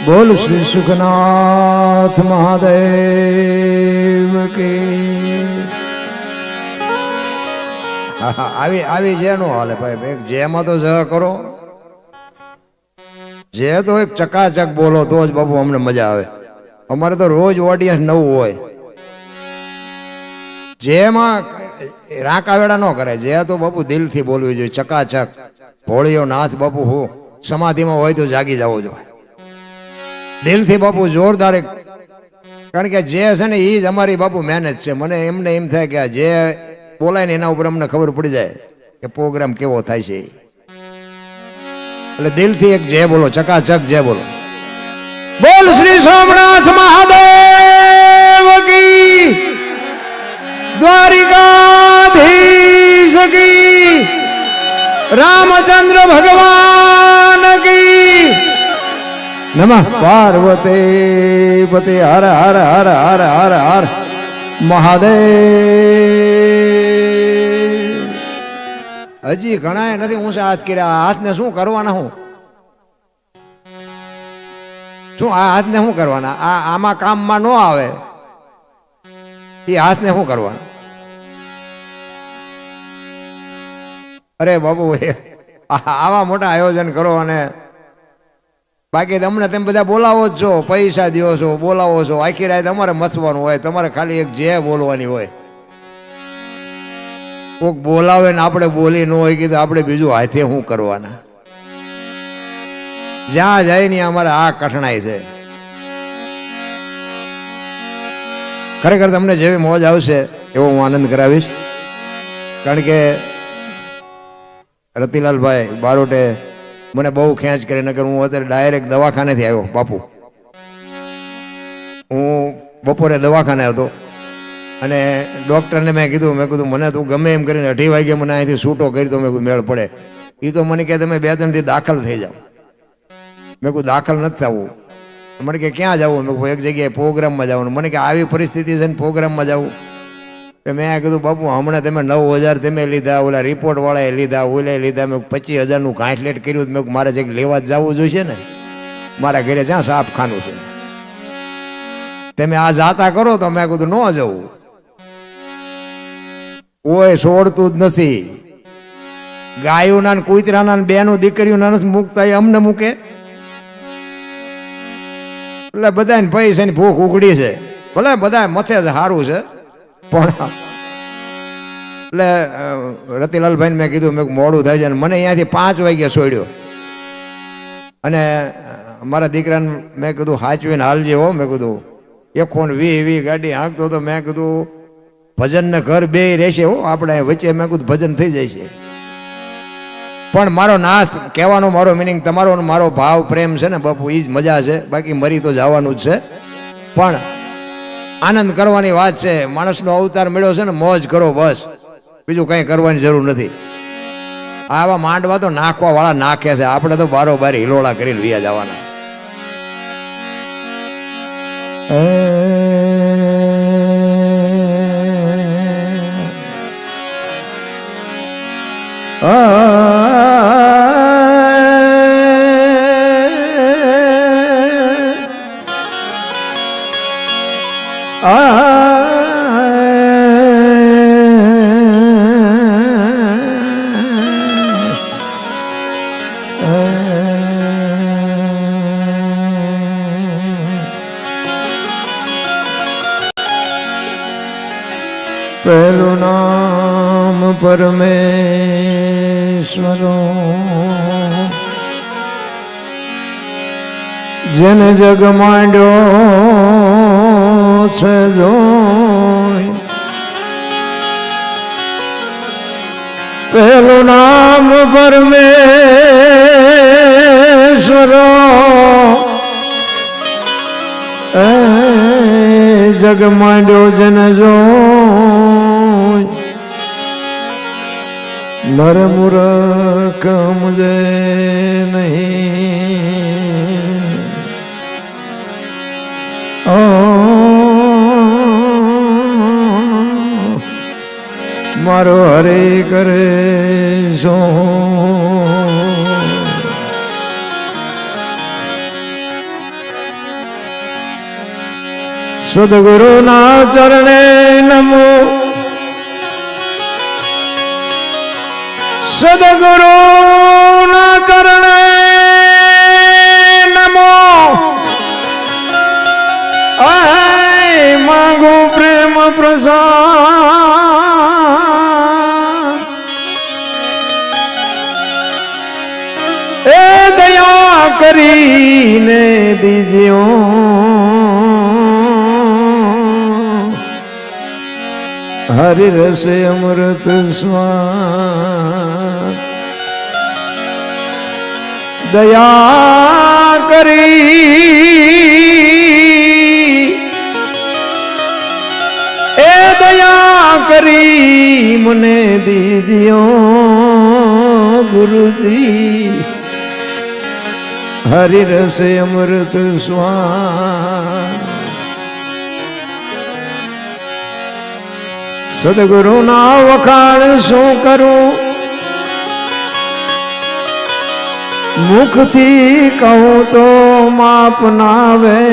બોલ શ્રી સુખનાથ મહાદેવ કે આવી જે નો હાલે ભાઈ, જેમાં તો જ કરો, જે તો એક ચકાચક બોલો તો જ બાપુ અમને મજા આવે. અમારે તો રોજ ઓડિયન્સ નવું હોય, જેમાં રાંકાવેડા ન કરે, જે તો બાપુ દિલથી બોલવી જોઈએ, ચકાચક. ભોળિયો નાથ બાપુ હું સમાધિમાં હોય તો જાગી જવો જોઈએ દિલથી બાપુ, જોરદાર. કારણ કે જે છે ને એ જ અમારી બાપુ મહેનત છે. મને એમને એમ થાય કે જે બોલાય ને એના ઉપર અમને ખબર પડી જાય કે પ્રોગ્રામ કેવો થાય છે. એટલે દિલથી એક જય બોલો, ચકાચક જય બોલો. બોલ શ્રી સોમનાથ મહાદેવ કી, દ્વારિકાધીશ કી, રામચંદ્ર ભગવાન કી. નમઃ પાર્વતી પતિ. હર હર હર હર હર હર મહાદેવ. હજી ઘણા નથી ઊંચા હાથ કર્યા. હાથને શું કરવાના? શું આ હાથને શું કરવાના? આમાં કામમાં ન આવે એ હાથને શું કરવાના? અરે બાબુ, આવા મોટા આયોજન કરો અને બાકી તમને તમે બધા બોલાવો જ છો, પૈસા દો છો, બોલાવો છો. આખી રાત તમારે મથવાનું હોય, તમારે ખાલી એક જે બોલવાની હોય. કોક બોલાવે ને આપણે બોલી ન હોય કીધું, આપણે બીજું હાથે શું કરવાના? જ્યાં જાય ને અમારે આ કઠણાઈ છે. ખરેખર તમને જેવી મોજ આવશે એવો હું આનંદ કરાવીશ. કારણ કે રતિલાલભાઈ બારોટે મને બહુ ખેંચ કરી, નકર હું અત્યારે ડાયરેક્ટ દવાખાનેથી આવ્યો બાપુ. હું બપોરે દવાખાને હતો અને ડૉક્ટરને મેં કીધું મને તું ગમે એમ કરીને 2:30 વાગે મને અહીંથી છૂટો કરી તો મેં કીધું મેળ પડે. એ તો મને કહે તમે 2-3 દી દાખલ થઈ જાઓ. મેં કીધું દાખલ નથી થવું. મને કે ક્યાં જવું? મેં એક જગ્યાએ પ્રોગ્રામમાં જવાનું. મને કે આવી પરિસ્થિતિ છે ને પ્રોગ્રામમાં જવું? મેં કીધું બાપુ હમણાં તમે 9,000 તમે લીધા, ઓલા રિપોર્ટ વાળાએ લીધા, ઓલે લીધા, મેં 25,000નું ગાંઠલેટ કર્યું. મેં મારે જે લેવા જ જવું જોઈશે ને, મારા ઘરે જ્યાં સાફ ખાનું છે. તમે આ જાતા કરો તો મેં કીધું ન જવું. કોઈ છોડતું જ નથી. ગાયોના કૂતરાના બેનું દીકરીઓના નથી મૂકતા, એ અમને મૂકે. એટલે બધાને પૈસાની ભૂખ ઉઘડી છે. ભલે બધા મથે છે, સારું છે, પણ એટલે રતિલાલભાઈને મેં કીધું મેં મોડું થાય છે. અને મને અહીંયાથી 5 વાગ્યા છોડ્યો. અને મારા દીકરાને મેં કીધું હાચવીને હાલજે હો. મેં કીધું 120 ગાડી હાંકતો તો. મેં કીધું ભજનને ઘર બે રહેશે હો આપણે વચ્ચે. મેં કીધું ભજન થઈ જાય છે. પણ મારો નાથ કહેવાનો મારો મિનિંગ, તમારો મારો ભાવ પ્રેમ છે ને બાપુ, એ જ મજા છે. બાકી મરી તો જવાનું જ છે, પણ આનંદ કરવાની વાત છે. માણસનો અવતાર મળ્યો છે ને, મોજ કરો બસ, બીજું કંઈ કરવાની જરૂર નથી. આવા માંડવા તો નાખવા વાળા નાખે છે, આપણે તો બારોબાર હિલોળા કરીને વિયા જવાના. પહેલું નામ પરમેશ્વરો, જેને જગ માંડ્યો છે જોઈ. પહેલું નામ પરમેશ્વરો, જગ માંડ્યો જેને જોઈ. નર મૂરખ મુજે નહીં, મારો હરે કરે સો. સદગુરુના ચરણે નમો, સદગુરુના ચરણે નમો. આય માંગુ પ્રેમ પ્રસાદ, એ દયા કરીને દીજો હરિ રસે અમૃત સ્વાદ. દયા કરી, એ દયા કરી મને દીજો ગુરુજી હરિ રસે અમૃત સ્વાદ. સદગુરુના વખાણ શું કરું, મુખથી કહું તો માપ નાવે.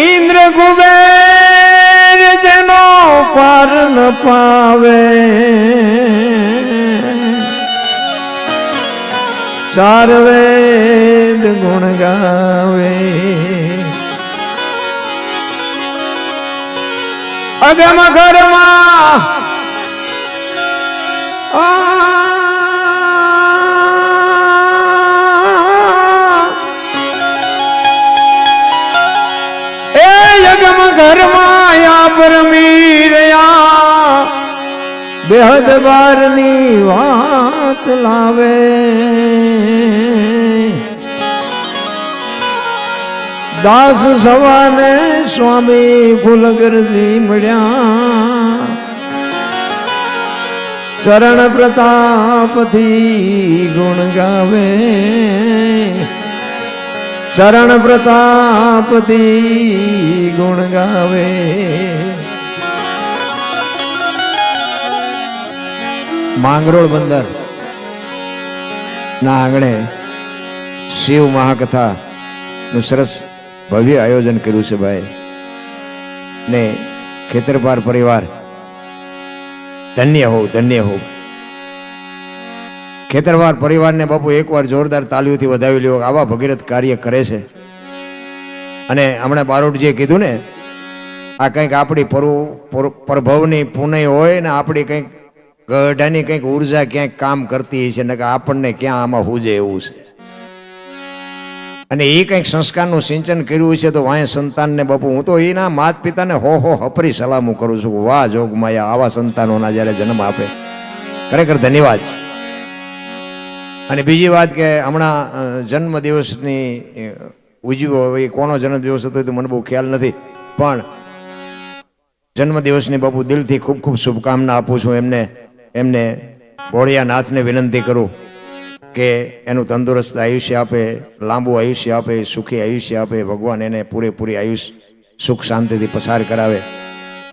ઇન્દ્ર કુબેર જેનો પાર ન પાવે, ચાર વેદ ગુણ ગાવે. અગમ ઘરમાં એ અગમ ઘરમાં યા પરમી રહ્યા, બેહદ બારની વાત લાવે. દાસ સવાને સ્વામી ફૂલગરજી મળ્યા, ચરણ પ્રતાપથી ગુણ ગાવે. ચરણ પ્રતાપથી ગુણ ગાવે. માંગરોળ બંદર ના આંગણે શિવ મહાકથા નું સરસ ભવ્ય આયોજન કર્યું છે ભાઈ. ને ખેતરપાર પરિવાર ધન્ય હોવ, ધન્ય હોવ. ખેતરવાર પરિવારને બાપુ એકવાર જોરદાર તાલીઓથી વધાવી લ્યો. આવા ભગીરથ કાર્ય કરે છે. અને હમણાં બારોટજીએ કીધું ને, આ કંઈક આપણી પ્રભવની પુનઃ હોય ને, આપણી કંઈક ગઢાની કંઈક ઉર્જા ક્યાંક કામ કરતી છે ને, આપણને ક્યાં આમાં હુજે એવું છે. અને એ કંઈક સંસ્કારનું સિંચન કર્યું છે. તો વાંહે સંતાનને બાપુ, હું તો એના માત પિતાને હો હપરી સલામું કરું છું. વાહ જોગમાયા, આવા સંતાનોના જ્યારે જન્મ આપે, ખરેખર ધન્યવાદ. અને બીજી વાત કે હમણાં જન્મદિવસની ઉજવ્યો, એ કોનો જન્મદિવસ હતો તો મને બહુ ખ્યાલ નથી, પણ જન્મદિવસની બાપુ દિલથી ખૂબ ખૂબ શુભકામના આપું છું એમને ભોળિયાનાથને વિનંતી કરું કે એનું તંદુરસ્ત આયુષ્ય આપે, લાંબુ આયુષ્ય આપે, સુખી આયુષ્ય આપે. ભગવાન એને પૂરેપૂરી આયુષ્ય સુખ શાંતિથી પસાર કરાવે.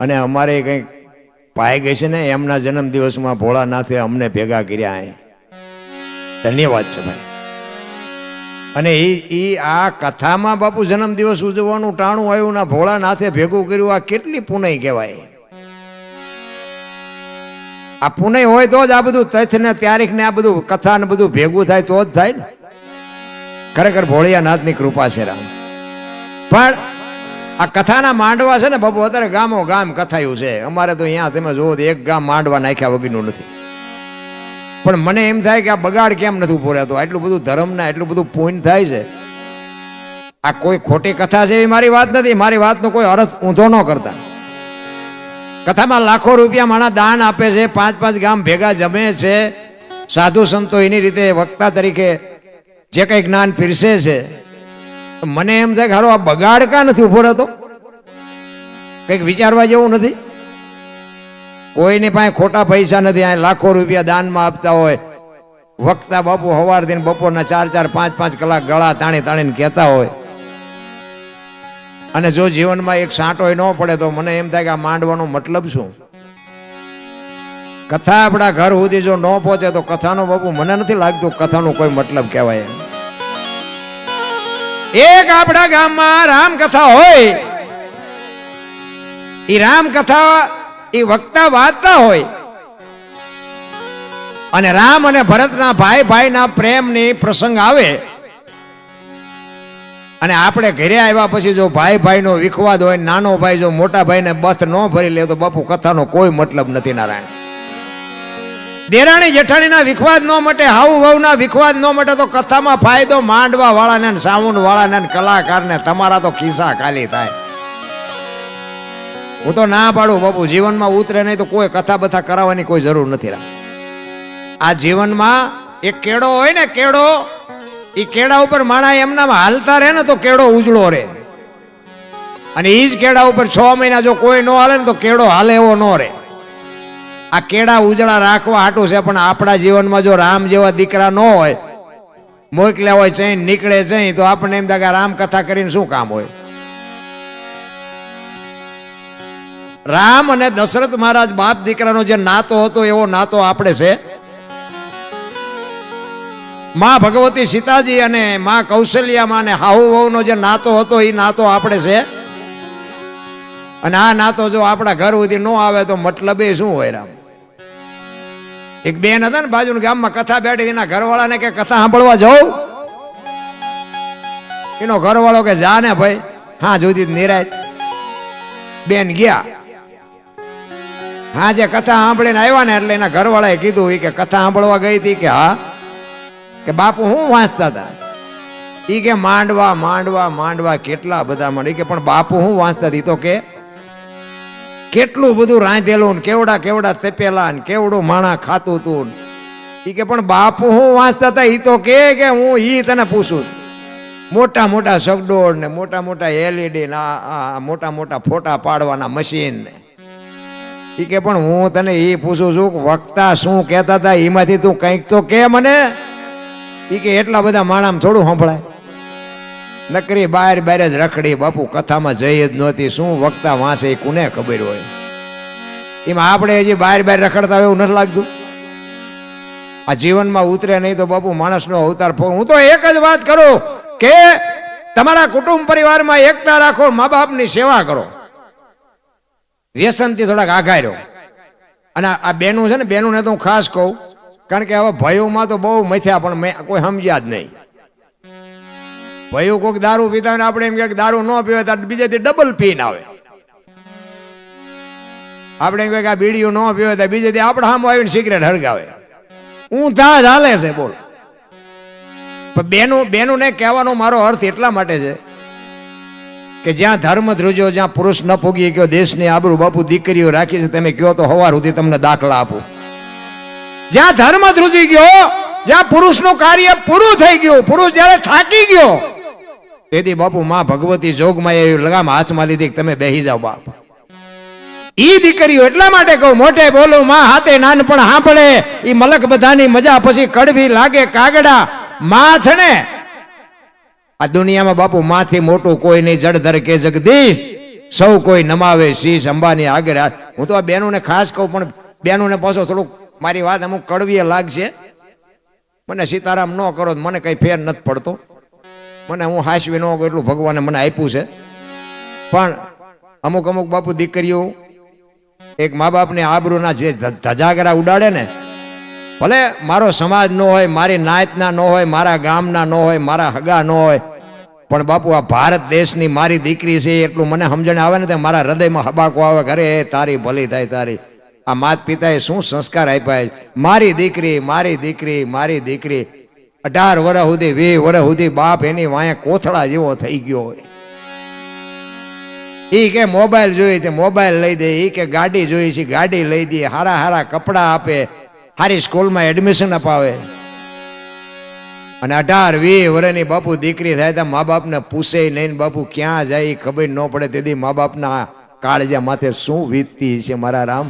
અને અમારે કંઈક પાઈ ગઈ છે ને, એમના જન્મદિવસમાં ભોળાનાથે અમને ભેગા કર્યા. ધન્યવાદ છે ભાઈ. અને એ આ કથામાં બાપુ જન્મદિવસ ઉજવવાનું ટાણું આવ્યું ના, ભોળાનાથે ભેગું કર્યું. આ કેટલી પુનઃ કહેવાય. આ પુનઃ હોય તો જ આ બધું તથ્ય ને તારીખ ને આ બધું કથા ને બધું ભેગું થાય તો જ થાય ને. ખરેખર ભોળિયાનાથની કૃપા છે રામ. પણ આ કથાના માંડવા છે ને બાપુ, અત્યારે ગામો ગામ કથાયું છે. અમારે તો અહીંયા તમે જોવો તો એક ગામ માંડવા નાખ્યા વગરનું નથી. પણ મને એમ થાય કે આ બગાડ કેમ નથી ઉભો રહેતો. આટલું બધું ધર્મના એટલું બધું પુણ્ય થાય છે. આ કોઈ ખોટી કથા છે એવી મારી વાત નથી. મારી વાતનો કોઈ અર્થ ઊંધો ન કરતા. કથામાં લાખો રૂપિયા માણા દાન આપે છે, 5-5 ગામ ભેગા જમે છે. સાધુ સંતો એની રીતે વક્તા તરીકે જે કંઈ જ્ઞાન પીરસે છે. મને એમ થાય કે હારો આ બગાડ કા નથી ઉભો રહેતો. કંઈક વિચારવા જેવું નથી. કોઈની પાસે ખોટા પૈસા નથી. આ લાખો રૂપિયા દાનમાં આપતા હોય. વક્તા બાપુ સવારથી બપોરના 4-4, 5-5 કલાક ગળા તાણીને કહેતા હોય. અને જો જીવનમાં એક સાંટોય ન પડે તો મને એમ થાય કે આ માંડવાનો મતલબ શું. કથા આપણા ઘર સુધી જો ન પહોંચે તો કથાનો બાપુ મને નથી લાગતું કથાનો કોઈ મતલબ કહેવાય. એક આપણા ગામમાં રામકથા હોય, એ રામકથા એ વક્તા વાંચતા હોય અને રામ અને ભરતના ભાઈ ભાઈના પ્રેમની પ્રસંગ આવે અને આપણે ઘરે આવ્યા પછી જો ભાઈ ભાઈનો વિખવાદ હોય, નાનો ભાઈ જો મોટા ભાઈને બથ ન ભરી લે તો બાપુ કથાનો કોઈ મતલબ નથી. નારાયણ દેરાણી જેઠાણીના વિખવાદ ન મટે, હાઉ વહુના વિખવાદ ન મટે તો કથામાં ફાયદો માંડવા વાળાને, સાઉન્ડ વાળાને, કલાકારને. તમારા તો ખિસ્સા ખાલી થાય. હું તો ના પાડું બાપુ, જીવનમાં ઉતરે નહીં તો કોઈ કથા બથા કરાવવાની કોઈ જરૂર નથી. આ જીવનમાં એક કેળો હોય ને, કેળો, એ કેળા ઉપર માણા એમનામાં હાલતા રહે ને તો કેળો ઉજળો રહે, અને એ જ કેળા ઉપર 6 મહિના જો કોઈ ન હાલે ને તો કેળો હાલે એવો ન રહે. આ કેળા ઉજળા રાખવા હાટું છે. પણ આપણા જીવનમાં જો રામ જેવા દીકરા ન હોય, મોકલ્યા હોય ચૈન નીકળે ચઈ, તો આપણને એમ થાય કે રામ કથા કરીને શું કામ હોય. રામ અને દશરથ મહારાજ બાપ દીકરાનો જે નાતો હતો એવો નાતો આપણે છે. માં ભગવતી સીતાજી અને માં કૌશલ્યામાં અને હાહુ વહુનો જે નાતો હતો એ નાતો આપણે છે. અને આ નાતો જો આપણા ઘર સુધી ન આવે તો મતલબ એ શું હોય. રામ એક બેન હતા ને બાજુના ગામમાં, કથા બેઠી, એના ઘરવાળાને કે કથા સાંભળવા જાઉં? એનો ઘરવાળો કે જા ને ભાઈ, હા જોતી નિરાય. બેન ગયા, હા જે કથા સાંભળીને આવ્યા ને એટલે એના ઘરવાળાએ કીધું કે કથા સાંભળવા ગઈ હતી? કે હા. કે બાપુ હું વાંચતા હતા? ઈ કે માંડવા માંડવા માંડવા, કેટલા બધા માંડ. કે પણ બાપુ હું વાંચતા હતી? તો કે કેટલું બધું રાંધેલું ને કેવડા કેવડા તપેલા ને કેવડું માણા ખાતું તું. ઈ કે પણ બાપુ હું વાંચતા હતા? ઈ તો કે હું ઈ તને પૂછું. મોટા મોટા સગડોળ ને મોટા મોટા LED ને મોટા મોટા ફોટા પાડવાના મશીન ને. ઈ કે પણ હું તને ઈ પૂછું છું કે વક્તા શું કહેતા હતા એમાંથી તું કંઈક તો કે મને. ઈ કે એટલા બધા માણામાં થોડું સંભળાય. નકરી બહાર બહાર જ રખડી બાપુ, કથામાં જઈ જ નહોતી. શું વક્તા વાંચે એ કોને ખબર હોય. એમાં આપણે હજી બહાર બહાર રખડતા હોય એવું નથી લાગતું. આ જીવનમાં ઉતરે નહીં તો બાપુ માણસનો અવતાર. હું તો એક જ વાત કરું કે તમારા કુટુંબ પરિવારમાં એકતા રાખો, મા બાપની સેવા કરો, વ્યસનથી થોડાક આઘા રહ્યો. અને આ બેનું છે ને, બેનુંને તો હું ખાસ કહું, કારણ કે હવે ભયોમાં તો બહુ મથ્યા પણ મેં કોઈ સમજ્યા જ નહીં. ભયો કોઈક દારૂ પીતા હોય ને આપણે એમ કે દારૂ ન પીવે તો બીજેથી ડબલ પીને આવે. આપણે એમ કે આ બીડીઓ ન પીવે તો બીજેથી આપણે સામે આવીને સિગરેટ હળગાવે. ઊંધા જ હાલે છે. બોલ, બેનું ને કહેવાનો મારો અર્થ એટલા માટે છે કે જ્યાં ધર્મ ધ્રુજો, જ્યાં પુરુષ ન પોગી ગયો, દેશની આબરૂ બાપુ દીકરીઓ રાખી છે. તમે કહો તો હવાર સુધી તમને દાખલા આપું. જ્યાં ધર્મ ધ્રુજી ગયો, જ્યાં પુરુષનું કાર્ય પૂરું થઈ ગયું, પુરુષ જયારે થાકી ગયો, તેથી બાપુ માં ભગવતી જોગમાં એ લગામ હાથમાં લીધી, તમે બેહી જાઓ બાપ. ઈ દીકરીઓ એટલા માટે કહું, મોટે બોલું માં હાથે નાનપણ સાંભળે. ઈ મલક બધાની મજા પછી કડવી લાગે કાગડા. માં છે ને આ દુનિયામાં બાપુ માંથી મોટું કોઈ નહીં. જળધર કે જગદીશ સૌ કોઈ નમાવે શીશ અંબાની આગળ. હું તો આ બેનોને ખાસ કહું, પણ બેનોને પાછો થોડુંક મારી વાત અમુક કડવી લાગશે. મને સીતારામ ન કરો મને કઈ ફેર નથી પડતો. મને હું હાસવી ન કહું એટલું ભગવાને મને આપ્યું છે. પણ અમુક અમુક બાપુ દીકરીઓ એક મા બાપની આબરૂના જે ધજાગરા ઉડાડે ને, ભલે મારો સમાજ ન હોય, મારી નાતના ન હોય, મારા ગામના ન હોય, મારા હગા ન હોય, પણ બાપુ આ ભારત દેશની મારી દીકરી છે એટલું મને સમજણ આવે ને તો મારા હૃદયમાં હબાકો આવે. ઘરે તારી ભલી થાય તારી. આ માત પિતાએ શું સંસ્કાર આપ્યા. મારી દીકરી મારી દીકરી મારી દીકરી. 18 વર્ષ સુધી 20 વર્ષ સુધી બાપ એની વાંહે કોથળા જેવો થઈ ગયો હોય. ઈ કે મોબાઈલ જોઈએ તે મોબાઈલ લઈ દે, ઈ કે ગાડી જોઈ છે ગાડી લઈ દે, હારા હારા કપડા આપે, હારી સ્કૂલમાં એડમિશન અપાવે. અને 18-20 વર્ષની બાપુ દીકરી થાય તો મા બાપને પૂછે નહીં. બાપુ ક્યાં જાય ખબર ન પડે. તેથી મા બાપના કાળજા માથે શું વીતતી છે મારા રામ.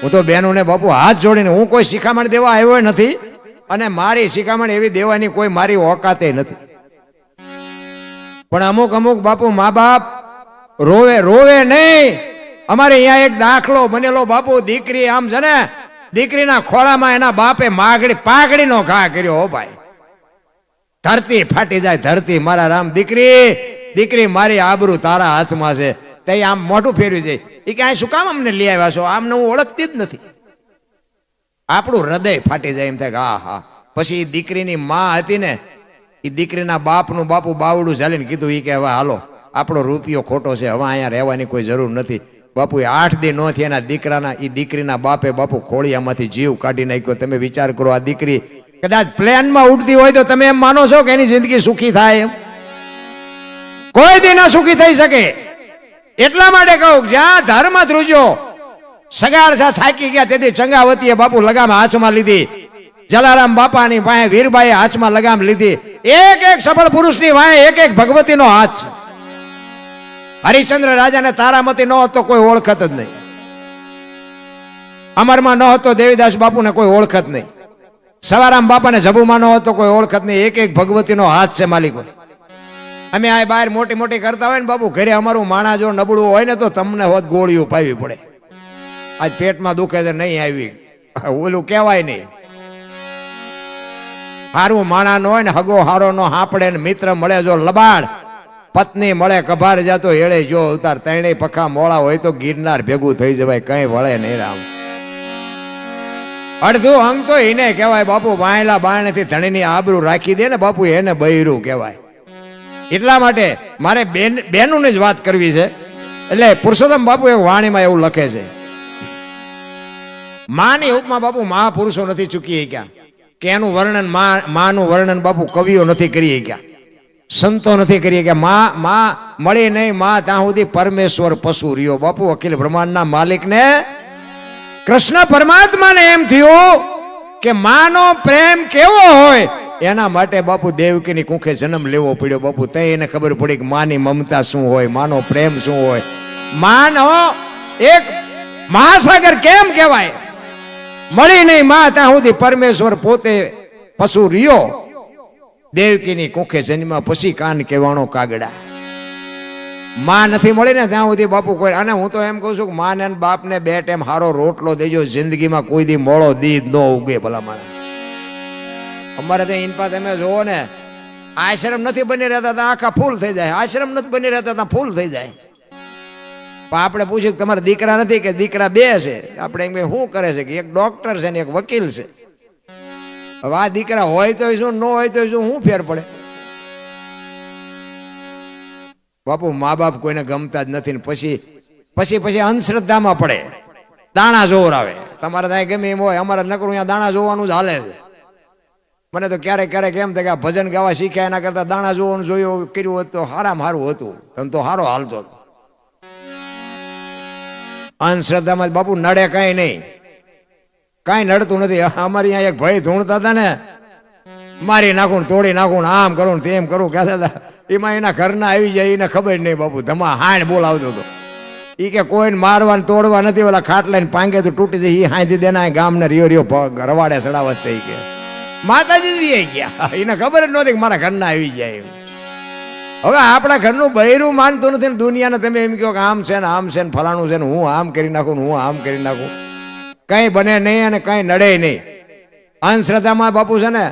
હું તો બહેનોને બાપુ હાથ જોડીને, હું કોઈ શિખામણ દેવા આવ્યો નથી અને મારી શિખામણ એવી દેવાની કોઈ મારી ઓકાતે નથી. પણ અમુક અમુક બાપુ મા બાપ રોવે રોવે નહીં. અમારે અહીંયા એક દાખલો બનેલો બાપુ, દીકરી આમ છે ને, દીકરીના ખોળામાં એના બાપે પાઘડીનો ઘા કર્યો. હો ભાઈ, ધરતી ફાટી જાય ધરતી. મારા રામ, દીકરી દીકરી મારી આબરૂ તારા હાથમાં છે. તે આમ મોઢું ફેરવી જાય. એ કે આ શું કામ અમને લઈ આવ્યા છો? આમને હું ઓળખતી જ નથી. આપણું હૃદય ફાટી જાય. એમ થાય કે હા હા. પછી દીકરીની માં હતી ને, એ દીકરીના બાપનું બાપુ બાવડું ઝાલીને કીધું, એ કે હવે હાલો આપણો રૂપિયો ખોટો છે, હવે અહીંયા રહેવાની કોઈ જરૂર નથી. બાપુ 8 દી નો થી એના દીકરાના, એ દીકરીના બાપે બાપુ ખોળિયામાંથી જીવ કાઢી નાખ્યો. તમે વિચાર કરો, આ દીકરી કદાચ પ્લેનમાં ઉડતી હોય તો તમે એમ માનો છો કે એની જિંદગી સુખી થાય? એમ કોઈ દી ના સુખી થઈ શકે. એટલા માટે કહું, જ્યાં ધર્મ ધ્રુજો સગાડસા થાકી ગયા તેથી ચંગાવતીએ બાપુ લગામ હાથમાં લીધી. જલારામ બાપાની પાસે વીરબાઈએ હાથમાં લગામ લીધી. એક એક સફળ પુરુષની વાંહે એક એક ભગવતીનો હાથ છે. હરિશ્ચંદ્ર રાજાને તારામતી ન હતો કોઈ ઓળખત જ નહીં. અમરમાં ન હતો દેવીદાસ બાપુને કોઈ ઓળખત નહીં. સવારામ બાપાને જબુમાં ન હતો કોઈ ઓળખત નહીં. એક એક ભગવતીનો હાથ છે માલિકો. અમે આ બહાર મોટી મોટી કરતા હોય ને બાપુ, ઘરે અમારું માણા જો નબળું હોય ને તો તમને હોત ગોળીઓ પાવી પડે. આજ પેટમાં દુખે છે નહીં આવી, ઓલું કહેવાય નહીં. હારું માણા નો હોય ને, હગો હારો નો હાપડે ને, મિત્ર મળે જો લબાડ, પત્ની મળે કભાર જાતો હેળે જો ઉતાર. ત્રણેય પખા મોળા હોય તો ગિરનાર ભેગું થઈ જવાય, કઈ વળે નહીં રામ. અડધું અંગ તો એને કહેવાય બાપુ. વાયલા બાણેથી ધણીની આબરૂ રાખી દે ને બાપુ, એને બૈરું કહેવાય. એટલા માટે મારે બેનોની જ વાત કરવી છે. એટલે પુરુષોત્તમ બાપુ એક વાણીમાં એવું લખે છે, માની ઉપમા બાપુ મહાપુરુષો નથી ચૂકી ગયા, કે એનું વર્ણન માનું વર્ણન બાપુ કવિઓ નથી કરી ગયા, સંતો નથી કરી ગયા. માં મળી નહીં માં ત્યાં સુધી પરમેશ્વર પશુ રહ્યો. બાપુ અખિલ બ્રહ્માંડના માલિકને, કૃષ્ણ પરમાત્માને એમ થયું કે માનો પ્રેમ કેવો હોય, એના માટે બાપુ દેવકીની કુખે જન્મ લેવો પડ્યો. બાપુ તઈ એને ખબર પડી કે માની મમતા શું હોય, માનો પ્રેમ શું હોય. માનો એક મહાસાગર કેમ કહેવાય? મળી નહીં માં ત્યાં સુધી પરમેશ્વર પોતે પશુ રહ્યો. દેવકીની કુખે જન્મ પછી કાન કહેવાનો કાગડા. માં નથી મળી ને ત્યાં સુધી બાપુ કોઈ. અને હું તો એમ કહું છું કે માં ને બાપ ને 2 ટાઈમ હારો રોટલો દેજો, જિંદગીમાં કોઈ દી મોળો દી ન ઉગે. ભલા માણસ અમારે ત્યાં ઇનપા તમે જોવો ને, આશ્રમ નથી બની રહેતા ત્યાં આખા ફૂલ થઈ જાય. આશ્રમ નથી બની રહેતા ત્યાં ફૂલ થઈ જાય. પણ આપણે પૂછ્યું કે તમારા દીકરા નથી કે દીકરા 2 છે? આપણે એમ શું કરે છે કે એક ડોક્ટર છે ને એક વકીલ છે. હવે આ દીકરા હોય તો શું, ન હોય તો શું ફેર પડે? બાપુ મા બાપ કોઈને ગમતા જ નથી ને પછી અંધશ્રદ્ધામાં પડે, દાણા જોવરાવે. તમારે ત્યાં ગમે એમ હોય, અમારે નકરું અહીંયા દાણા જોવાનું જ હાલે છે. મને તો ક્યારેક ક્યારેક એમ થાય કે આ ભજન ગાવા શીખ્યા એના કરતા દાણા જોવાનું જોયું કર્યું હોત તો હારામાં હારું હતું. તને તો હારો હાલતો. અંધશ્રદ્ધામાં બાપુ નડે કઈ નહીં, કઈ નડતું નથી. અમારી અહીંયા એક ભાઈ ધૂણતા હતા ને, મારી નાખું તોડી નાખું, આમ કરું તેમ કરું કહેતા હતા. એમાં એના ઘરના આવી જાય, એને ખબર નહીં બાપુ. ધમા હાણ બોલાવતો હતો. એ કે કોઈને મારવા તોડવા નથી, ઓલા ખાટલા ને પાંગે તો તૂટી જાય. એ હાંધી દેના ગામને રિયો રવાડે ચડાવસ થઈ ગયા. માતાજી વી ગયા, એને ખબર જ નહોતી કે મારા ઘરના આવી જાય. હવે આપણા ઘરનું બૈરું માનતું નથી ને દુનિયાને તમે એમ કહો કે આમ છે ને આમ છે ને ફલાણું છે ને, હું આમ કરી નાખું ને હું આમ કરી નાખું. કઈ બને નહીં અને કઈ નડે નહીં. અંધશ્રદ્ધામાં બાપુ છે ને,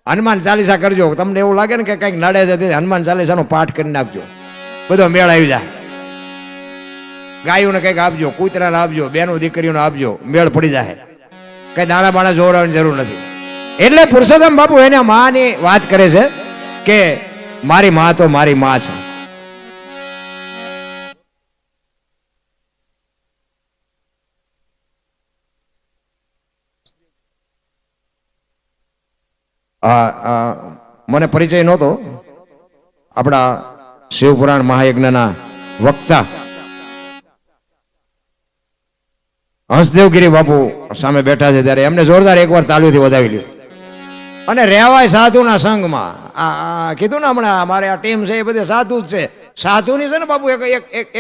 હનુમાન ચાલીસા કરજો. તમને એવું લાગે ને કે કંઈક નડે છે, હનુમાન ચાલીસાનો પાઠ કરી નાખજો, બધો મેળ આવી જાય. ગાયોને કંઈક આપજો, કૂતરાને આપજો, બેનો દીકરીઓને આપજો, મેળ પડી જાય. કઈ દાણા બાણા જોવડાવવાની જરૂર નથી. એટલે પુરુષોત્તમ બાપુ એને માની વાત કરે છે કે મારી માં તો મારી માં છે. મને પરિચય નહોતો. આપણા શિવપુરાણ મહાયજ્ઞના વક્તા હંસદેવગીરી બાપુ સામે બેઠા છે, ત્યારે એમને જોરદાર એકવાર તાળીઓથી વધાવી લ્યો. અને રહેવાય સાધુના સંઘમાં. કીધું ને હમણાં અમારે આ ટીમ છે એ બધે સાધુ જ છે. સાધુની છે ને બાપુ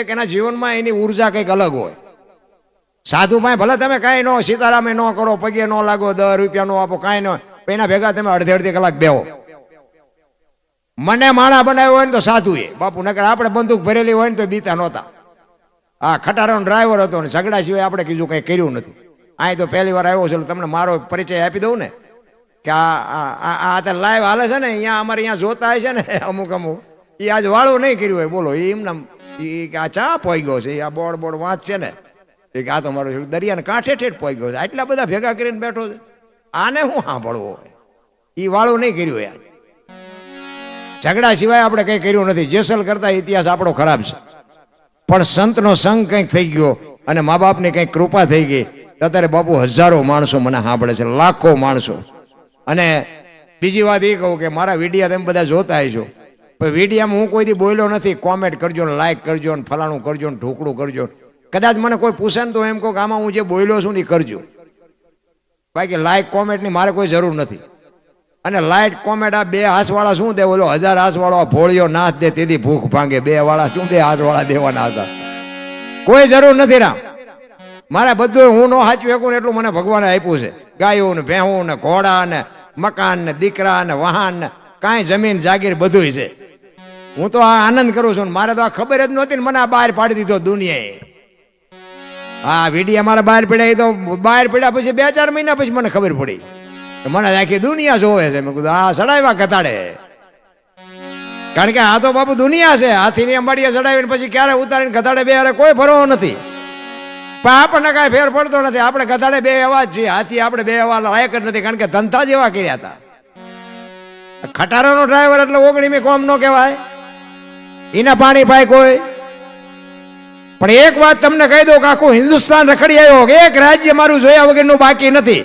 એક એના જીવનમાં એની ઉર્જા કંઈક અલગ હોય. સાધુ પાસે ભલે તમે કાંઈ ન સીતારામે ન કરો, પગે ન લાગો, 10 રૂપિયા નો આપો, કાંઈ ન, એના ભેગા તમે અડધી કલાક બેહો. મને માણા બનાવ્યો હોય ને તો સાધુ એ બાપુ, નકર આપણે બંદૂક ભરેલી હોય ને તો બીતા નહોતા. આ ખટારાનો ડ્રાઈવર હતો ને, ઝઘડા સિવાય આપણે કીધું કંઈ કર્યું નથી. અહીં તો પહેલી વાર આવ્યો છે, તમને મારો પરિચય આપી દઉં ને કે આ લાઈવ હાલે છે ને અહીંયા અમારે અહીંયા જોતા હોય છે ને અમુક એ આજ વાળું નહીં કર્યું હોય બોલો એમના આ ચા પોઈ ગયો છે આ બોર્ડ વાંચ છે ને કે આ તો મારો દરિયાને કાંઠે ઠેઠ પોઈ ગયો છે આટલા બધા ભેગા કરીને બેઠો છે આને શું સાંભળવું હોય એ વાળું નહીં કર્યું યાર ઝઘડા સિવાય આપણે કંઈ કર્યું નથી જેસલ કરતા ઇતિહાસ આપણો ખરાબ છે પણ સંતનો સંગ કંઈક થઈ ગયો અને મા બાપની કંઈક કૃપા થઈ ગઈ અત્યારે બાપુ હજારો માણસો મને સાંભળે છે લાખો માણસો અને બીજી વાત એ કહું કે મારા વિડીયા તમે બધા જોતા હશો પણ વિડીયામાં હું કોઈથી બોલ્યો નથી કોમેન્ટ કરજો ને લાઈક કરજો ને ફલાણું કરજો ને ઢોકળું કરજો કદાચ મને કોઈ પૂછે ને તો એમ કહું કે આમાં હું જે બોલ્યો છું ને એ કરજો બાકી લાઈક કોમેન્ટની મારે કોઈ જરૂર નથી અને લાઈટ કોમેન્ટ આ બે હાથવાળા શું દે બોલો 1000 હાથવાળો ભોળિયો નાથ દે તેથી ભૂખ ભાંગે બે વાળા શું બે હાથવાળા દેવાના હતા કોઈ જરૂર નથી રામ મારે બધું હું નો સાચું એકું એટલું મને ભગવાને આપ્યું છે ગાયો ને ભેહું ને ઘોડા ને મકાન ને દીકરા ને વાહન ને કાંઈ જમીન જાગીર બધું છે હું તો આ આનંદ કરું છું મારે તો આ ખબર જ નહોતી ને મને આ બહાર પાડી દીધો દુનિયાએ હા વિડીયા મારા બહાર પડ્યા તો બહાર પડ્યા પછી 2-4 મહિના પછી મને ખબર પડી મને આખી દુનિયા જોવે છે મેં કીધું આ ચડાવ્યા કતાડે કારણ કે આ તો બાપુ દુનિયા છે હાથીની અંબાડીએ ચડાવીને પછી ક્યારે ઉતારીને કતાડે બે અરે કોઈ ફરવો નથી પણ આપણને કાંઈ ફેર પડતો નથી આપણે કતાડે બે એવા જ છીએ હાથી આપણે બે એવા લાયક જ નથી કારણ કે ધંધા જેવા કર્યા હતા ખટારાનો ડ્રાઈવર એટલે ઓગણીમી કોમ ન કહેવાય એના પાણી પાય કોઈ પણ એક વાત તમને કહી દઉં કે આખું હિન્દુસ્તાન રખડી આવ્યો એક રાજ્ય મારું જોયા વગરનું બાકી નથી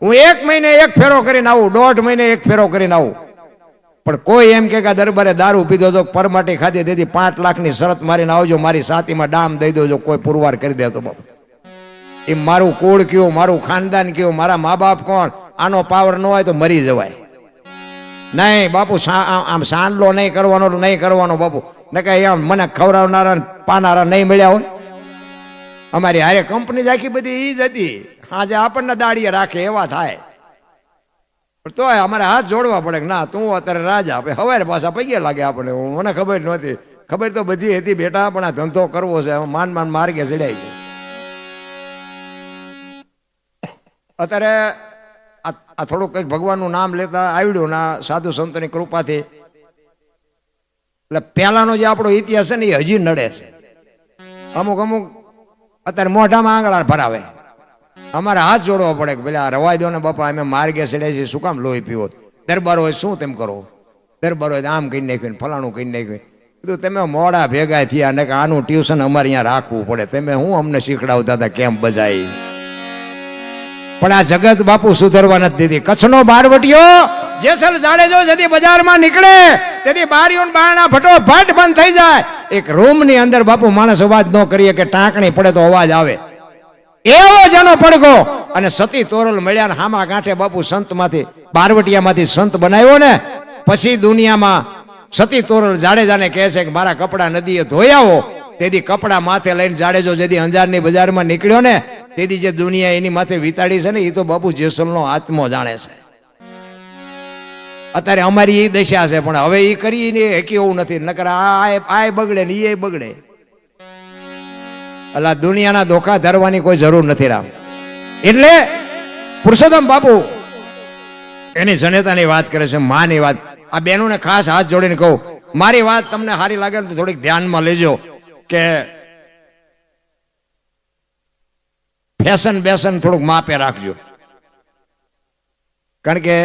હું 1 મહિને 1 ફેરો કરીને આવું 1.5 મહિને 1 ફેરો કરીને આવું પણ કોઈ એમ કે દરબારે દારૂ પીધો તો પરમાટી ખાધી તેથી 5 લાખની શરત મારીને આવજો મારી સાતીમાં ડામ દઈ દો કોઈ પુરવાર કરી દેતો બાપુ એ મારું કુળ કયું મારું ખાનદાન કયું મારા મા બાપ કોણ આનો પાવર ન હોય તો મરી જવાય નહીં બાપુ આમ સાંડલો નહીં કરવાનો બાપુ ને કે આમ મને ખવડાવનારા પાનારા નહીં મળ્યા હોય અમારી હારે કંપની આખી બધી ઈ જ હતી આજે આપણને દાડીએ રાખે એવા થાય તો અમારે હાથ જોડવા પડે કે ના તું અત્યારે રાજા હવે પાછા પૈયા લાગે આપણે મને ખબર નહોતી ખબર તો બધી હતી બેટા પણ આ ધંધો કરવો છે માન માર્ગે ચડાઈ ગયો અત્યારે આ થોડુંક કંઈક ભગવાનનું નામ લેતા આવડ્યું ના સાધુ સંતોની કૃપાથી એટલે પહેલાનો જે આપણો ઇતિહાસ છે ને એ હજી નડે છે અમુક અત્યારે મોઢામાં આંગળા ભરાવે અમારે હાથ જોડવા પડે કે પેલા રવાઈ દો ને બાપા અમે માર્ગે ચડે છે શું કામ લોહી પીવો દરબાર હોય શું તેમ કરો દરબાર હોય આમ કહી નાખ્યું ફલાણું કહી નાખ્યું કીધું તમે મોડા ભેગા થયા ને કે આનું ટ્યુશન અમારે અહીંયા રાખવું પડે તમે હું અમને શીખડાવતા હતા કેમ બજાય પણ આ જગત બાપુ સુધરવા નથી દીધી કચ્છનો બારવટીયો જેસલ જાડેજો જેથી બજારમાં નીકળે તેથી બારીઓ બારણા ફટોફટ બંધ થઈ જાય એક રૂમની અંદર બાપુ માણસ અવાજ ન કરીએ કે ટાંકણી પડે તો અવાજ આવે એવો જેનો પડઘો અને સતી તોરલ મળ્યા ને હામા ગાંઠે બાપુ સંતમાંથી બારવટિયામાંથી સંત બનાવ્યો ને પછી દુનિયામાં સતી તોરલ જાડેજાને કહે છે કે મારા કપડા નદીએ ધોયાવો તેથી કપડા માથે લઈને જાડેજો જેથી અંજારની બજારમાં નીકળ્યો ને તેથી જે દુનિયા એની માથે વિતાડી છે ને એ તો બાપુ જેસલનો આત્મો જાણે છે અત્યારે અમારી એ દશા છે પણ હવે એ કરીને હેકી એવું નથી નકર આ બગડે ને એ બગડે અલા દુનિયાના ધોખા ધરવાની કોઈ જરૂર નથી રામ એટલે પુરુષોત્તમ બાપુ એની જનેતાની વાત કરે છે માની વાત આ બહેનોને ખાસ હાથ જોડીને કહું મારી વાત તમને સારી લાગે તો થોડીક ધ્યાનમાં લેજો કે ફેશન બેશન થોડુંક માપે રાખજો કારણ કે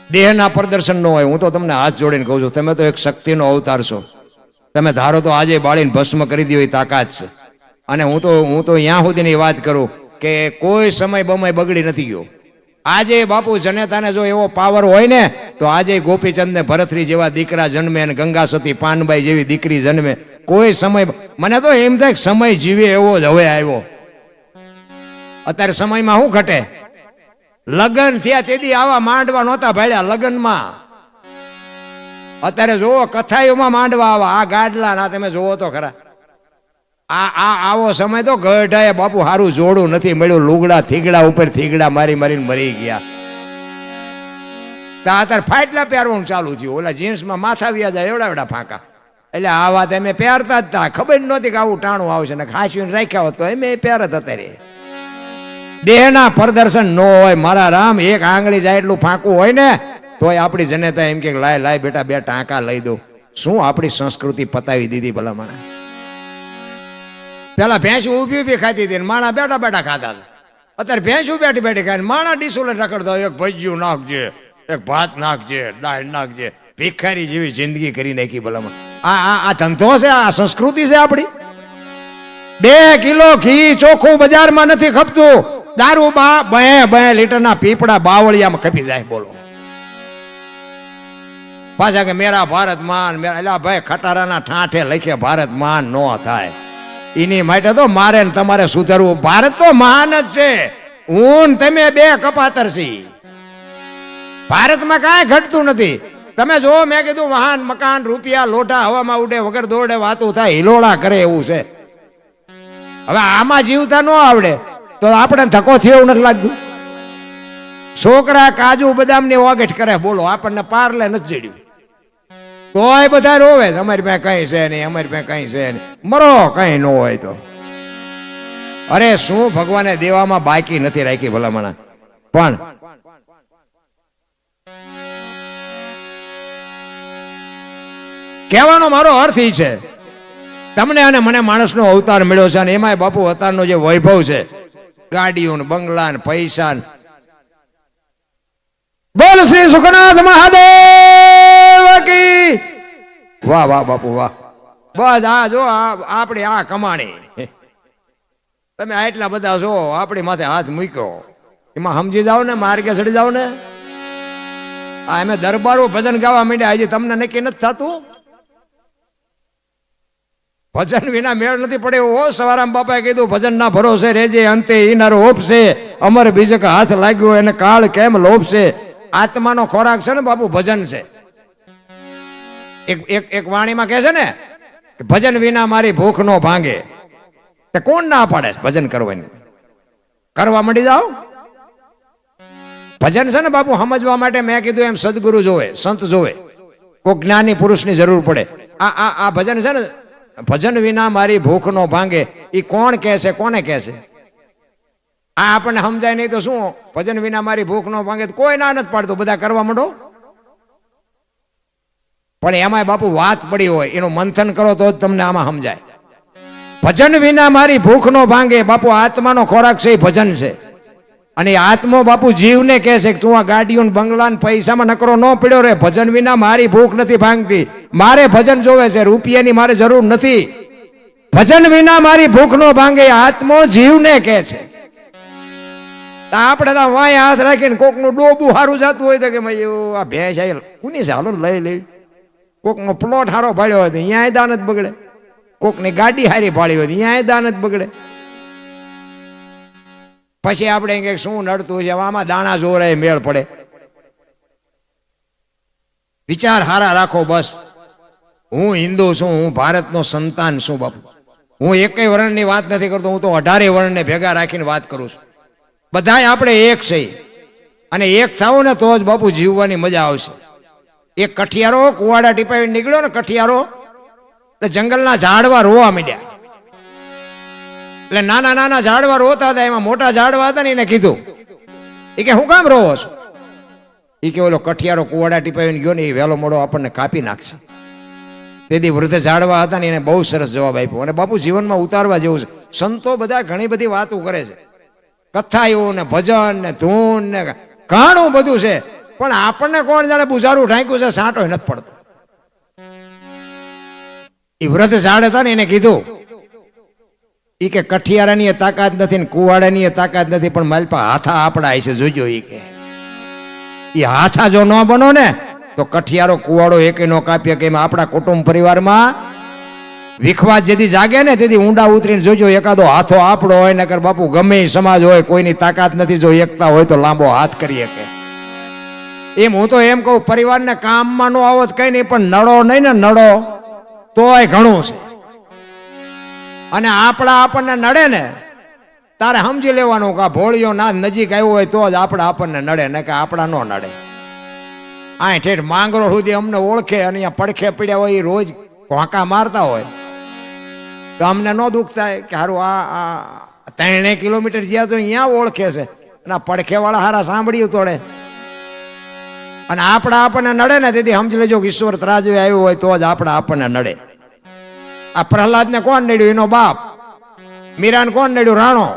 દેહના પ્રદર્શન ન હોય હું તો તમને હાથ જોડીને કહું છું તમે તો એક શક્તિનો અવતાર છો તમે ધારો તો આજે બાળીને ભસ્મ કરી દો એ તાકાત છે અને હું તો ત્યાં સુધીની વાત કરું કે કોઈ સમય બમય બગડી નથી ગયો આજે બાપુ જનેતાને જો એવો પાવર હોય ને તો આજે ગોપીચંદ ને ભરતરી જેવા દીકરા જન્મે અને ગંગા સતી પાનબાઈ જેવી દીકરી જન્મે કોઈ સમય મને તો એમ થાય સમય જીવે એવો જ હવે આવ્યો અત્યારે સમયમાં શું ઘટે લગ્ન થયા તેથી આવા માંડવા નહોતા ભાડ્યા લગ્નમાં અત્યારે જોવો કથાઈઓમાં માંડવા આવા આ ગાડલા ના તમે જોવો તો ખરા આવો સમય તો ગઢાએ બાપુ હારું જોડું નથી મળ્યું લુગડા થીગડા ઉપર થીગડા મારીને મરી ગયા અત્યારે ફાટલા પહેરવાનું ચાલુ થયું ઓલા જીન્સમાં માથા વ્યા જાય એવડા ફાંકા એટલે આ વાત અમે પહેરતા જ હતા ખબર નહોતી કે આવું ટાણું આવશે ને ખાસીને રાખ્યા હોત તો અમે પહેરત અત્યારે દેહના પ્રદર્શન ન હોય મારા રામ, એક આંગળી જાય એટલું ફાંકું હોય ને તોય આપણી જનતા એમ કે લાય લાય બેટા બે ટાંકા લઈ દો. શું આપણી સંસ્કૃતિ પતાવી દીધી ભલા માણા. પેલા ભેંસું ઊભી ઊભી ખાતી હતી, માણા બેઠા બેઠા ખાતા હતા. અત્યારે ભેંસું બેઠી બેઠી ખાય, માણા ડીસુલે રખડતા હોય, એક ભજીયું નાખજે, એક ભાત નાખજે, દાળ નાખજે, ભિખારી જેવી જિંદગી કરી નાખી ભલામાં. આ ધંધો છે, આ સંસ્કૃતિ છે આપણી. 2 કિલો ઘી ચોખ્ખું બજારમાં નથી ખપતું, દારૂ 2 લીટરના પીપળા બાવળિયામાં ખપી જાય. બોલો પાછા કે મેરા ભારત માન, એટલે ભાઈ ખટારાના ઠાઠે લખે ભારત માન નો થાય. એની માટે તો મારે ને તમારે સુધરવું. ભારત તો મહાન જ છે, હું તમે 2 કપાતર છી. ભારતમાં કાંઈ ઘટતું નથી. તમે જો મેં કીધું વાહન મકાન રૂપિયા લોઢા હવામાં ઉડે, વગર દોડે વાતું થાય, હિલોળા કરે એવું છે. હવે આમાં જીવતા ન આવડે તો આપણે ધક્કો થયો એવું નથી લાગતું. છોકરા કાજુ બદામની ઓગઠ કરે, બોલો આપણને પારલે નથી જડ્યું તોય બધા રોવે છે, અમારી પાસે કઈ છે નહીં, અમારી પાસે કઈ છે નહીં. મરો કઈ ન હોય તો. અરે શું ભગવાને દેવામાં બાકી નથી રાખી ભલામણા. પણ કહેવાનો મારો અર્થ એ છે, તમને અને મને માણસનો અવતાર મળ્યો છે, અને એમાંય બાપુ અવતારનો જે વૈભવ છે, ગાડીઓ બંગલા ને પૈસા. બોલ શ્રી સુખનાથ મહાદેવ કી. વાહ વાહ બાપુ વાહ. બસ આ જો આપણી આ કમાણી. તમે આટલા બધા છો, આપણી માથે હાથ મૂક્યો, એમાં સમજી જાઓ ને, માર્ગે ચડી જાઓ ને. આ અમે દરબારો ભજન ગાવા માંડ્યા, હજી તમને નક્કી નથી થતું. ભજન વિના મેળ નથી પડે. ઓ સવારામ બાપાએ કીધું ભજન ના ભરોસે રેજે, અંતે ઈનારો ઓપશે, અમર બીજક હાથ લાગ્યો એને કાળ કેમ લોપશે. આત્માનો ખોરાક છે ને બાપુ ભજન છે. એક વાણીમાં કહે છે ને કે ભજન વિના મારી ભૂખ નો ભાંગે. તે કોણ ના પાડે ભજન કરવાની? કરવા માંડી જાઓ. ભજન છે ને બાપુ સમજવા માટે મેં કીધું એમ સદગુરુ જોવે, સંત જોવે, કોઈ જ્ઞાની પુરુષની જરૂર પડે. આ ભજન છે ને, ભજન વિના મારી ભૂખ નો ભાંગે, એ કોણ કહે છે, કોને કહે છે? આ આપણને સમજાય નહીં તો શું? ભજન વિના મારી ભૂખ નો ભાંગે કોઈ ના નથી પાડતું, બધા કરવા માંડો. પણ એમાંય બાપુ વાત પડી હોય, એનું મંથન કરો તો જ તમને આમાં સમજાય. ભજન વિના મારી ભૂખ નો ભાંગે, બાપુ આત્માનો ખોરાક છે એ ભજન છે. અને આત્મો બાપુ જીવને કહે છે કે તું આ ગાડીઓ બંગલા ને પૈસામાં નકરો ન પડ્યો રે, ભજન વિના મારી ભૂખ નથી ભાંગતી, મારે ભજન જોવે છે, રૂપિયાની મારે જરૂર નથી. ભજન વિના મારી ભૂખ નો ભાંગે, આત્મો જીવને કહે છે. આપણે તો વાય હાથ રાખીને કોકનું ડોબું સારું જતું હોય તો કે આ ભેંસ આવી કોની છે, હાલો લઈ લેવી. કોકનો પ્લોટ સારો ભાડ્યો હોય તો અહીંયા દાન જ બગડે, કોકની ગાડી હારી ભાડી હોય તો અહીંયા દાન જ બગડે. પછી આપણે કંઈક શું નડતું છે, આમાં દાણા જોરાય મેળ પડે. વિચાર હારા રાખો. બસ હું હિન્દુ છું, હું ભારતનો સંતાન છું બાપુ. હું એકેય વર્ણની વાત નથી કરતો, હું તો 18 વર્ણને ભેગા રાખીને વાત કરું છું. બધાય આપણે એક છે, અને એક થાવ ને તો જ બાપુ જીવવાની મજા આવશે. એક કઠિયારો કુવાડા ટીપાવી નીકળ્યો ને, કઠિયારો એટલે જંગલના ઝાડવા રોવા માંડ્યા. એટલે નાના નાના ઝાડવા રોતા હતા, એમાં મોટા ઝાડવા હતા ને એને કીધું, એ કે હું કામ રોવો છો? એ કે ઓલો કઠિયારો કુવાડા ટીપાવીને ગયો ને એ વહેલો મોડો આપણને કાપી નાખશે. તેથી વૃદ્ધ ઝાડવા હતા ને એને બહુ સરસ જવાબ આપ્યો. અને બાપુ જીવનમાં ઉતારવા જેવું છે. સંતો બધા ઘણી બધી વાતો કરે છે, કથાઓ ને ભજન ને ધૂન ને ઘણું બધું છે, પણ આપણને કોણ જાણે બુઝારું ઢાંક્યું છે, સાંટો નથી પડતો. એ વૃદ્ધ ઝાડ હતા ને એને કીધું, એ કે કઠિયારાની તાકાત નથી ને કુવાડાની તાકાત નથી, પણ મારી પાસે હાથા આપડા છે, જોજો. એ કે એ હાથા જો ન બનો ને તો કઠિયારો કુવાડો એક નો કાપીએ. કે આપણા કુટુંબ પરિવારમાં વિખવાદ જેથી જાગે ને તેથી ઊંડા ઉતરીને જોજો, એકાદો હાથો આપણો હોય, નકર બાપુ ગમે સમાજ હોય કોઈની તાકાત નથી, જો એકતા હોય તો લાંબો હાથ કરી શકે. એમ હું તો એમ કહું, પરિવારને કામમાં નો આવત કઈ નહીં, પણ નડો નહીં ને, નડો તોય ઘણું છે. અને આપણા આપણને નડે ને તારે સમજી લેવાનું કે ભોળિયો ના નજીક આવ્યો હોય તો જ આપણને નડે, ને કે આપણા નો નડે. આ ઠેઠ માંગરો સુધી અમને ઓળખે અને અહીંયા પડખે પડ્યા હોય, એ રોજ કોંકા મારતા હોય તો અમને ન દુઃખ થાય કે હારું આ 3 કિલોમીટર જ્યાં તો અહીંયા ઓળખે છે અને પડખે વાળા હારા સાંભળ્યું તોડે. અને આપણા આપણને નડે ને તેથી સમજી લેજો કે ઈશ્વર ત્રાજવે આવ્યો હોય તો જ આપણા આપણને નડે. આ પ્રહલાદને કોણ નડ્યું? એનો બાપ. મીરાને કોણ નડ્યું? રાણો.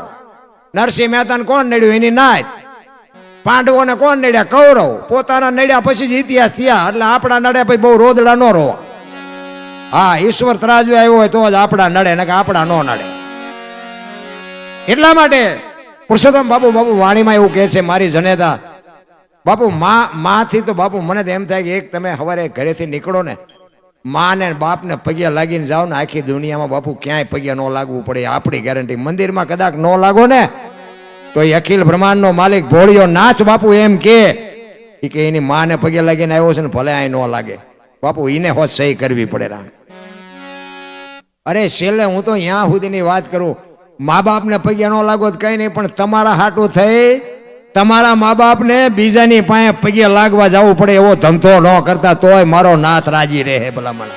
નરસિંહ મહેતાને કોણ નડ્યું? એની નાત. પાંડવોને કોણ નડ્યા? કૌરવ. પોતાના નડ્યા પછી જ ઇતિહાસ થયા. એટલે આપણા નડે પછી બહુ રોદડા ન રોવા. હા, ઈશ્વર ત્રાજવે આવ્યો હોય તો જ આપણા નડે ને કે આપણા ન નડે. એટલા માટે પુરુષોત્તમ બાપુ વાણીમાં એવું કહે છે, મારી જનેતા બાપુ માંથી તો બાપુ મને તો એમ થાય કે એક તમે સવારે ઘરેથી નીકળો ને, માં ને બાપ ને પગે લાગીને જાઓ ને, આખી દુનિયામાં બાપુ ક્યાંય પગે ન લાગવું પડે, આપણી ગેરંટી. મંદિરમાં કદાચ ન લાગો ને તો એ અખિલ બ્રહ્માંડ નો માલિક ભોળિયો નાચ બાપુ એમ કે એની માને પગે લાગીને આવ્યો છે ને, ભલે આ ન લાગે બાપુ, એને હોત સહી કરવી પડે. રામ અરે છેલ્લે હું તો અહીંયા સુધીની વાત કરું, મા બાપ ને પગે ન લાગો તો કઈ નહીં, પણ તમારા હાટું થઈ તમારા મા બાપ ને બીજાની પાસે પગે લાગવા જવું પડે એવો ધંધો ન કરતા તોય મારો નાથ રાજી રહે. ભલા મને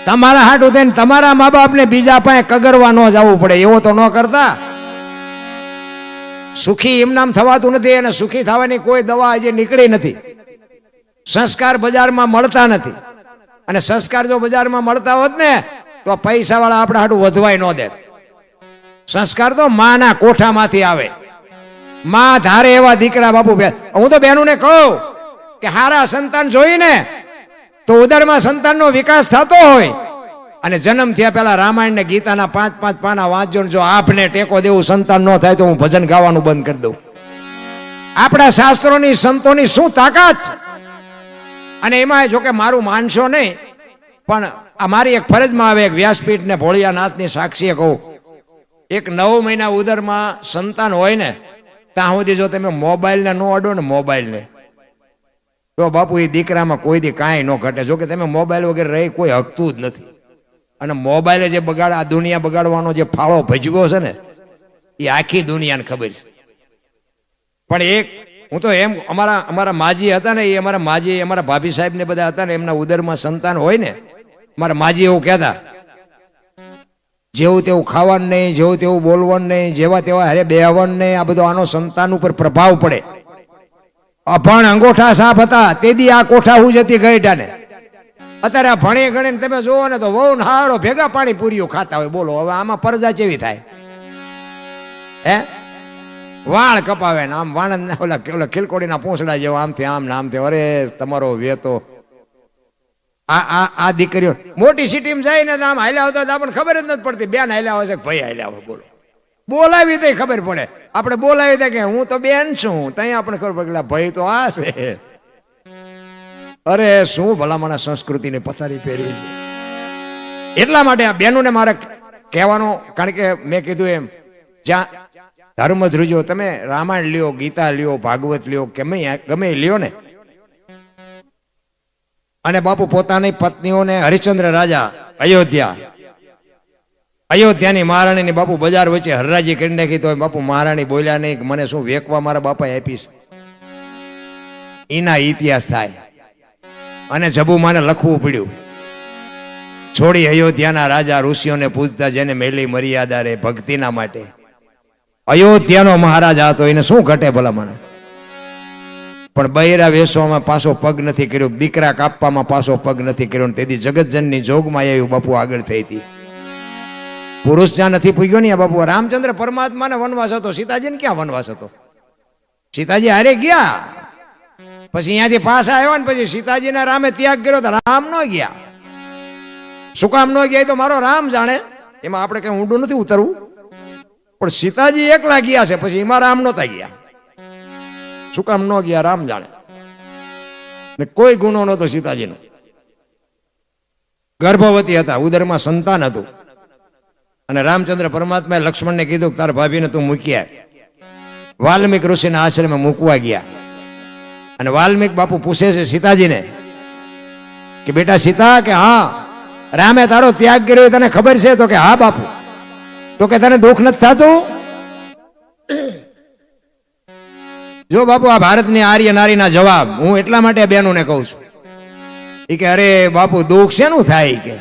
તમારા હાટું થઈને તમારા મા બાપ ને બીજા પાસે કગરવા ન જવું પડે એવો તો ન કરતા. સુખી એમનામ થવાતું નથી, અને સુખી થવાની કોઈ દવા હજી નીકળી નથી. સંસ્કાર બજારમાં મળતા નથી, અને સંસ્કાર જો બજારમાં મળતા હોત ને તો પૈસા વાળા આપણા હાટું વધવાય ન દે. સંસ્કાર તો માના કોઠામાંથી આવે. માં ધારે એવા દીકરા બાપુ. હું તો બહેનોને કહું કે હારા સંતાન જોઈને તો ઉદરમાં સંતાનનો વિકાસ થતો હોય, અને જન્મ થયા પહેલા રામાયણ ને ગીતાના 5-5 પાના વાંચજો. જો આપને ટેકો દેવું સંતાન ન થાય તો હું ભજન ગાવાનું બંધ કરી દઉં. આપણા શાસ્ત્રોની સંતોની શું તાકાત. અને એમાં જો કે મારું માનશો નહીં, પણ આ મારી એક ફરજમાં આવે, એક વ્યાસપીઠ ને ભોળિયાનાથની સાક્ષીએ કહું, એક 9 મહિના ઉદરમાં સંતાન હોય ને ત્યાં સુધી જો તમે મોબાઈલને ન અડો ને, મોબાઈલને, તો બાપુ એ દીકરામાં કોઈ દી કાંઈ ન ઘટે. જો કે તમે મોબાઈલ વગેરે રહી કોઈ હકતું જ નથી. અને મોબાઈલે જે બગાડ, આ દુનિયા બગાડવાનો જે ફાળો ભજવ્યો છે ને એ આખી દુનિયાને ખબર છે. પણ એક હું તો એમ, અમારા માજી હતા ને, એ અમારા માજી, અમારા ભાભી સાહેબ ને બધા હતા ને, એમના ઉદરમાં સંતાન હોય ને, મારા માજી એવું કહેતા, જેવું તેવું ખાવાનું નહીં, જેવું તેવું બોલવાનું નહીં, જેવા તેવા હારે બેહવાનું નહીં. આ બધો આનો સંતાન ઉપર પ્રભાવ પડે. અભણ અંગોઠા સાફ હતા તેથી આ કોઠા હું જતી ગઈઢા ને. અત્યારે આ ભણી ગણીને તમે જોવો ને તો વહુ ને હારો ભેગા પાણી પૂરીઓ ખાતા હોય. બોલો હવે આમાં પરજા કેવી થાય? હે, વાળ કપાવે ને આમ વાણંદ ઓલા ખીલકોડીના પૂંછડા જેવો આમથી આમ ને આમથી. અરે તમારો વેતો આ દીકરીઓ મોટી સિટીમાં જાય ને આમ હાલ્યા આવતા આપણને ખબર જ નથી પડતી. બેન હાલ્યા આવે છે કે ભાઈ હાલ્યા આવે. બોલો, બોલાવી તો ખબર પડે. આપણે બોલાવી દે કે હું તો બેન છું, ત્યાં આપણે ખબર પડે ભાઈ તો આ છે. અરે શું ભલામણ સંસ્કૃતિની પથારી ફેરવી છે. એટલા માટે આ બહેનોને મારે કહેવાનું, કારણ કે મેં કીધું એમ, જ્યાં ધર્મ ધ્રુજો, તમે રામાયણ લ્યો, ગીતા લ્યો, ભાગવત લ્યો, ગમે લ્યો ને, અને બાપુ પોતાની પત્નીઓને હરિશ્ચંદ્ર રાજા અયોધ્યાની મહારાણીની બાપુ બજાર વચ્ચે હરરાજી કરી નાખી તો બાપુ મહારાણી બોલ્યા નહીં કે મને શું વેકવા મારા બાપાએ આપીશ. એના ઇતિહાસ થાય. અને જબુમાને લખવું પડ્યું, છોડી અયોધ્યાના રાજા ઋષિઓને પૂજતા જેને મેલી મર્યાદા રે ભક્તિના માટે. અયોધ્યાનો મહારાજા હતો, એને શું ઘટે ભલા મને. પણ બૈરા વેસવામાં પાછો પગ નથી કર્યો, દીકરા કાપવામાં પાછો પગ નથી કર્યો. તેથી જગતજનની જોગમાં આવ્યું બાપુ આગળ થઈ હતી. પુરુષ જ્યાં નથી પૂગ્યો ને બાપુ. રામચંદ્ર પરમાત્માને વનવાસ હતો, સીતાજીને ક્યાં વનવાસ હતો? સીતાજી હારે ગયા, પછી અહીંયાથી પાછા આવ્યા ને પછી સીતાજીના રામે ત્યાગ કર્યો તો રામ ન ગયા. શું કામ ન ગયા તો મારો રામ જાણે. એમાં આપણે કઈ ઊંડું નથી ઉતરવું, પણ સીતાજી એકલા ગયા છે, પછી એમાં રામ નહોતા ગયા. શું કામ ન ગયા રામ જાણે. ને કોઈ ગુનો નહોતો સીતાજીનો. ગર્ભવતી હતા, ઉદરમાં સંતાન હતું. અને રામચંદ્ર પરમાત્માએ લક્ષ્મણને કીધું કે તારા ભાભીને તું મૂકી આવ. વાલ્મીક ઋષિના આશ્રમે મૂકવા ગયા. અને વાલ્મીક બાપુ પૂછે છે સીતાજીને કે બેટા સીતા, કે હા રામે તારો ત્યાગ કર્યો તને ખબર છે? તો કે હા બાપુ. તો કે તને દુઃખ નથી થતું? જો બાપુ આ ભારતની આર્ય નારીના જવાબ હું એટલા માટે બહેનોને કહું છું. એ કે અરે બાપુ દુઃખ શેનું થાય? કે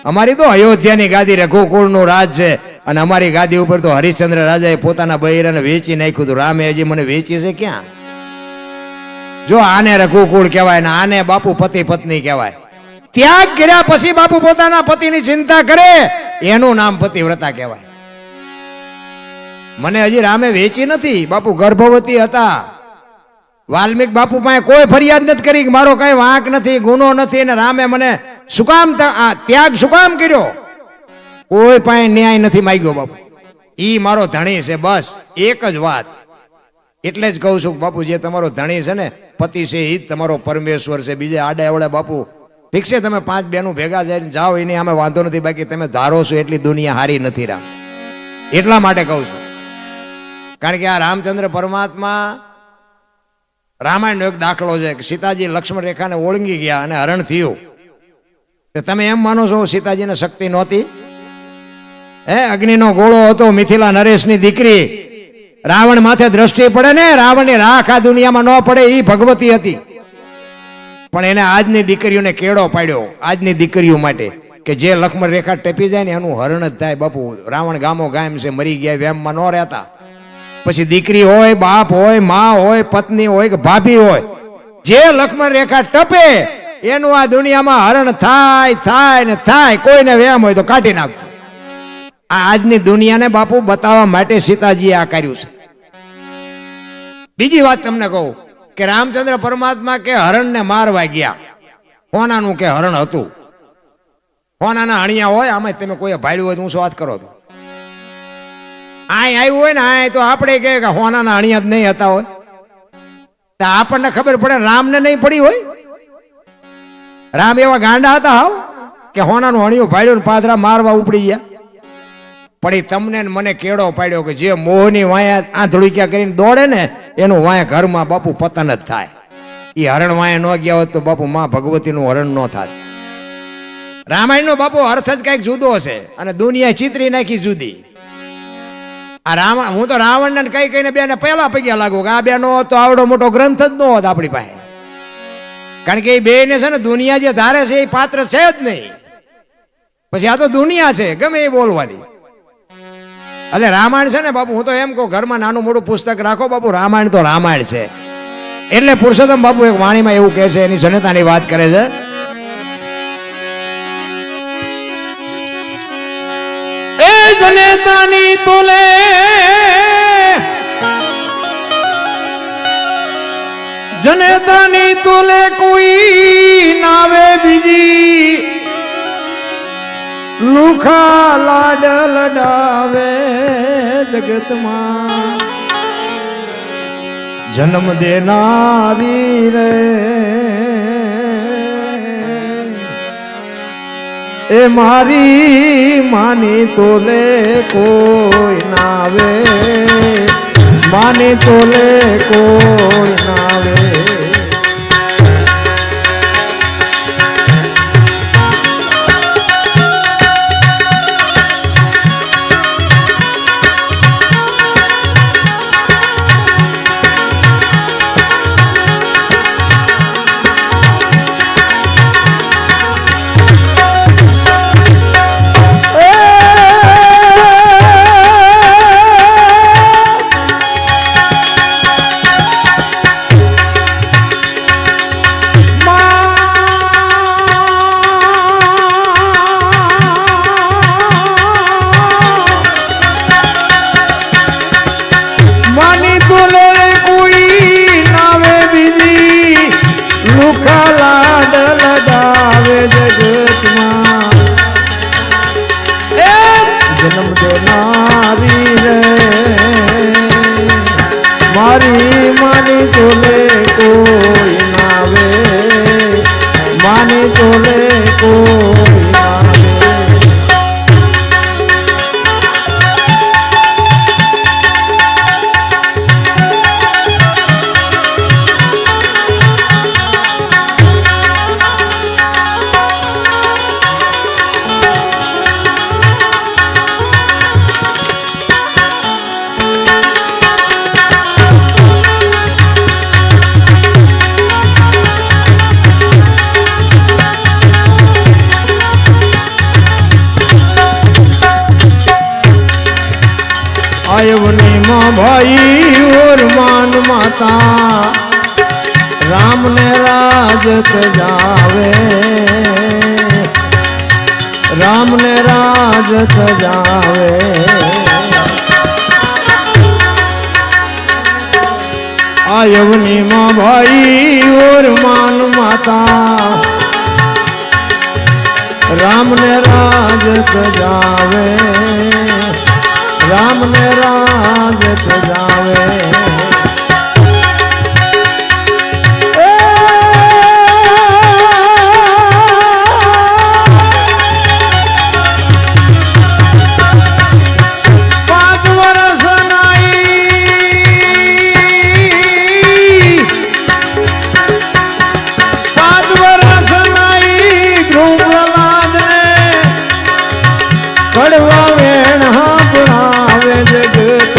અમારી તો અયોધ્યાની ગાદી રઘુકુળનું રાજ છે, અને અમારી ગાદી ઉપર તો હરિશ્ચંદ્ર રાજાએ પોતાના બૈરાને વેચી નાખ્યું હતું. રામે હજી મને વેચી છે ક્યાં? જો આને રઘુકુળ કહેવાય ને આને બાપુ પતિ પત્ની કહેવાય. ત્યાગ કર્યા પછી બાપુ પોતાના પતિની ચિંતા કરે એનું નામ પતિવ્રતા કહેવાય. મને હજી રામે વેચી નથી. બાપુ ગર્ભવતી હતા. વાલ્મીક બાપુ પાસે કોઈ ફરિયાદ નથી કરી કે મારો કઈ વાંક નથી, ગુનો નથી, અને રામે મને શું કામ ત્યાગ શું કામ કર્યો? કોઈ પાસે ન્યાય નથી માંગ્યો બાપુ. ઈ મારો ધણી છે, બસ એક જ વાત. એટલે જ કહું છું બાપુ, જે તમારો ધણી છે ને પતિ છે એ જ તમારો પરમેશ્વર છે. બીજે આડે અવડે બાપુ ઠીક છે તમે 5 બહેનો ભેગા જઈને જાઓ એની અમે વાંધો નથી, બાકી તમે ધારો છો એટલી દુનિયા હારી નથી રામ. એટલા માટે કહું છું. કારણ કે આ રામચંદ્ર પરમાત્મા રામાયણનો એક દાખલો છે કે સીતાજી લક્ષ્મણ રેખાને ઓળંગી ગયા અને હરણ થયું. તમે એમ માનો છો સીતાજીને શક્તિ નહોતી? અગ્નિનો ગોળો હતો, મિથિલા નરેશની દીકરી. રાવણ માથે દ્રષ્ટિ પડે ને, રાવણની રાખ આ દુનિયામાં ન પડે એ ભગવતી હતી. પણ એને આજની દીકરીઓને કેળો પાડ્યો, આજની દીકરીઓ માટે કે જે લક્ષ્મણ રેખા ટેપી જાય ને એનું હરણ જ થાય. બાપુ રાવણ ગામો ગામ છે, મરી ગયા, વેમમાં ન રહેતા. પછી દીકરી હોય, બાપ હોય, માં હોય, પત્ની હોય કે ભાભી હોય, જે લક્ષ્મણ રેખા ટપે એનું આ દુનિયામાં હરણ થાય થાય ને થાય. કોઈને વેમ હોય તો કાઢી નાખજો. આ આજની દુનિયાને બાપુ બતાવવા માટે સીતાજીએ આ કર્યું છે. બીજી વાત તમને કહું કે રામચંદ્ર પરમાત્મા કે હરણને મારવા ગયા. હોનાનું કે હરણ હતું. હોનાના હણિયા હોય, આમાં તમે કોઈ ભાડ્યું હોય તો હું શું વાત કરો તો આય આવ્યું હોય ને આય તો આપણે કે હોનાના હણિયા જ નહીં હતા હોય તો આપણને ખબર પડે, રામને નહીં પડી હોય. રામ એવા ગાંડા હતા હાવ કે હોનાનું હણિયું ભાડ્યું ને પાદરા મારવા ઉપડી ગયા. પણ એ તમને મને કેળો પાડ્યો કે જે મોહની વાયા આંધળુક્યા કરીને દોડે ને એનું વાયા ઘરમાં બાપુ પતન જ થાય. એ હરણ વાયા ન ગયા હોત તો બાપુ માં ભગવતીનું હરણ ન થાય. રામાયણનો બાપુ અર્થ જ કઈક જુદો છે અને દુનિયા ચિત્રી નાખી જુદી. આ રામ હું તો રાવણને કઈ કઈને બેને પહેલા પગ્યા લાગુ કે આ બેનો તો આવડો મોટો ગ્રંથ જ ન હોત આપણી પાસે. કારણ કે એ બે ને છે ને દુનિયા જે ધારે છે એ પાત્ર છે જ નહીં. પછી આ તો દુનિયા છે ગમે એ બોલવાની. એટલે રામાયણ છે ને બાપુ, હું તો એમ કહું ઘરમાં નાનું મોટું પુસ્તક રાખો બાપુ. રામાયણ તો રામાયણ છે. એટલે પુરુષોત્તમ બાપુ એક વાણીમાં એવું કહે છે, એની જનતાની વાત કરે છે. એ જનેતાની તોલે જનેતાની તોલે કોઈ નાવે બીજી, લુખા લાડ લડાવે જગતમાં. જન્મ દેનારી રે એ મારી માની તોલે કોઈ નાવે, માની તોલે કોઈ નાવે. જન્મ દેનારી રે મારી માની તોલે કોઈ નાવે, માની તોલે કોઈ નાવે. भाई और मान माता राम ने राजत जावे राम ने राजत जावे आयवनी माँ भाई और मान माता राम ने राजत जावे राम ने राजत जावे कड़वा वेण बनावे जगत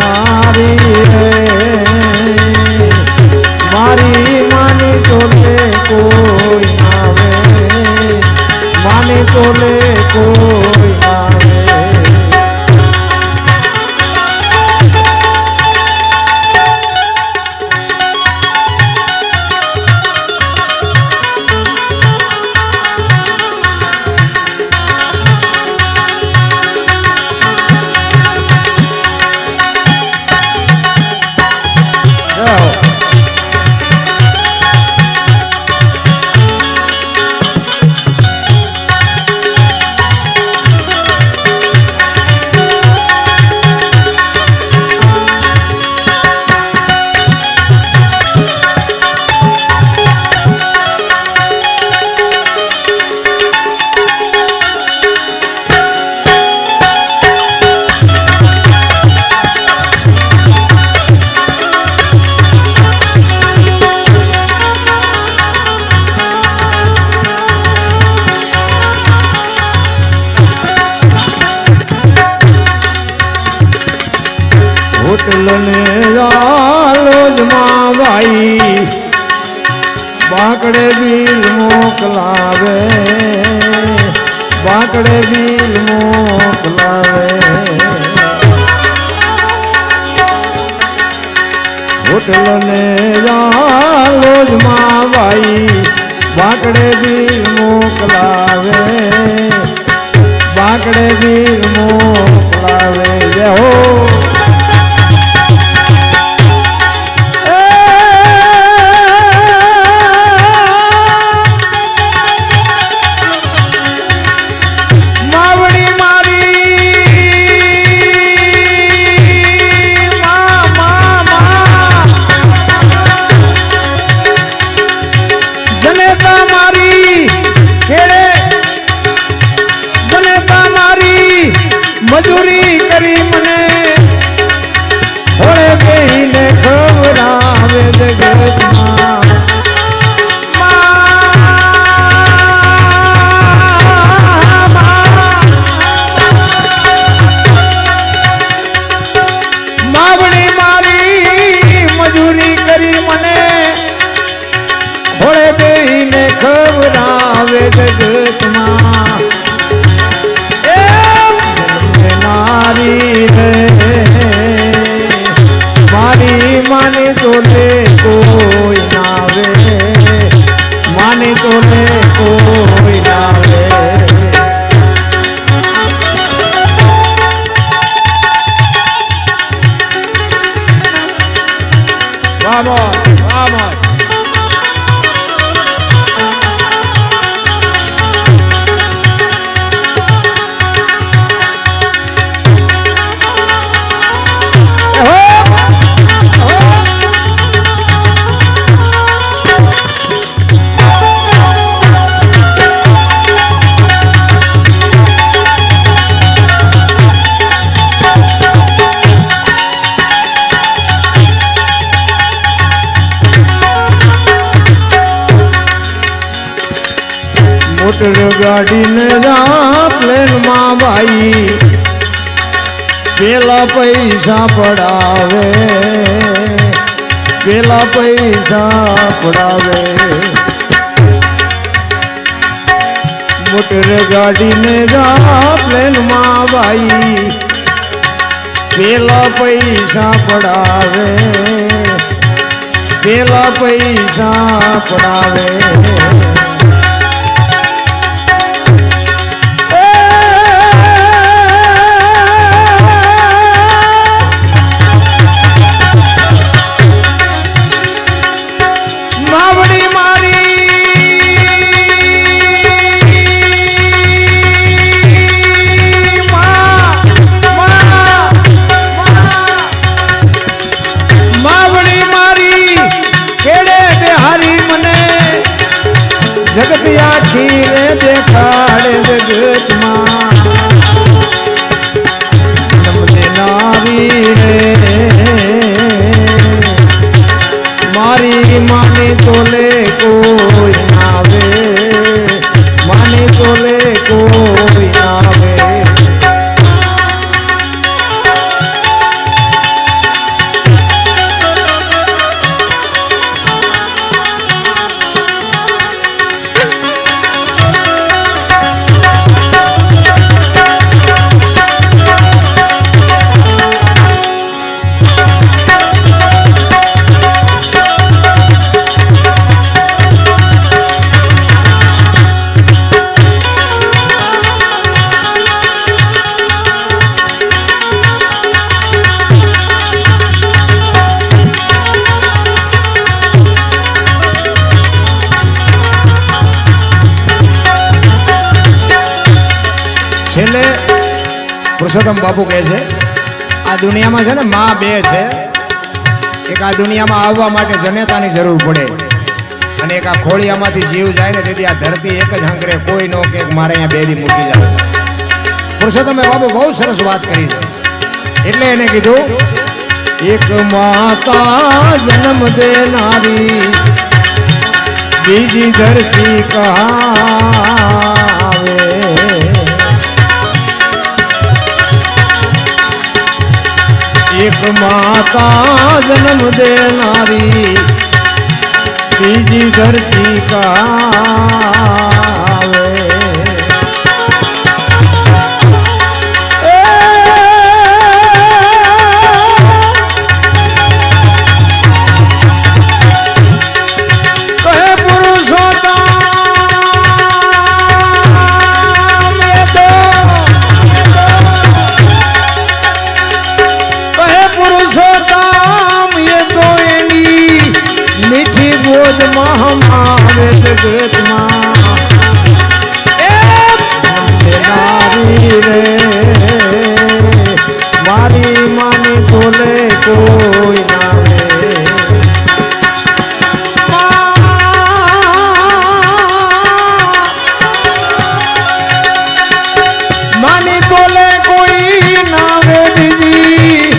नारी मारी मानी तोले कोई आवे मानी तोले कोई आवे होटलने जालोज माँ भाई बाकड़े बील मोकलावे बाकड़े बील मोकलावे होटलने जालोज माँ भाई बाकड़े बील मोकलावे बाकड़े बील मोकलावे जय हो मजूरी करी मने होड़े बेहीने खबरावे जगत मावड़ी मारी मजूरी करी मने होड़े बेहीने खबरावे जगत नारी मारी माने तोले कोई नावे माने तोले कोई नावे vamos vamos मोटर गाड़ी ने जा प्लेन माँ भाई पेला पैसा पड़ावे पेला पैसा पड़ावे મોટર ગાડીને જા પ્લેનમાં ભાઈ પેલા પૈસા પડાવે પેલા પૈસા પડાવે જગત આખી રે દેખાડે જગતમાં નમને નારી રે મારી માને તોલે કોઈ નાવે માને તોલે કોઈ નાવે છેલ્લે પુરુષોત્તમ બાપુ કહે છે આ દુનિયામાં છે ને માં બે છે એક આ દુનિયામાં આવવા માટે જનેતાની જરૂર પડે અને એક આ ખોળિયામાંથી જીવ જાય ને તેથી આ ધરતી એક જ હંકરે કોઈ નો કે મારે અહીંયા બેદી મૂકી જાય પુરુષોત્તમે બાપુ બહુ સરસ વાત કરી છે એટલે એને કીધું એક માતા જન્મ દેનારી બીજી ધરતી કહાવે एक माता जन्म देनारी बीजी धरती का मारी मानी तोले कोई नावे मानी तोले कोई नावे बीजी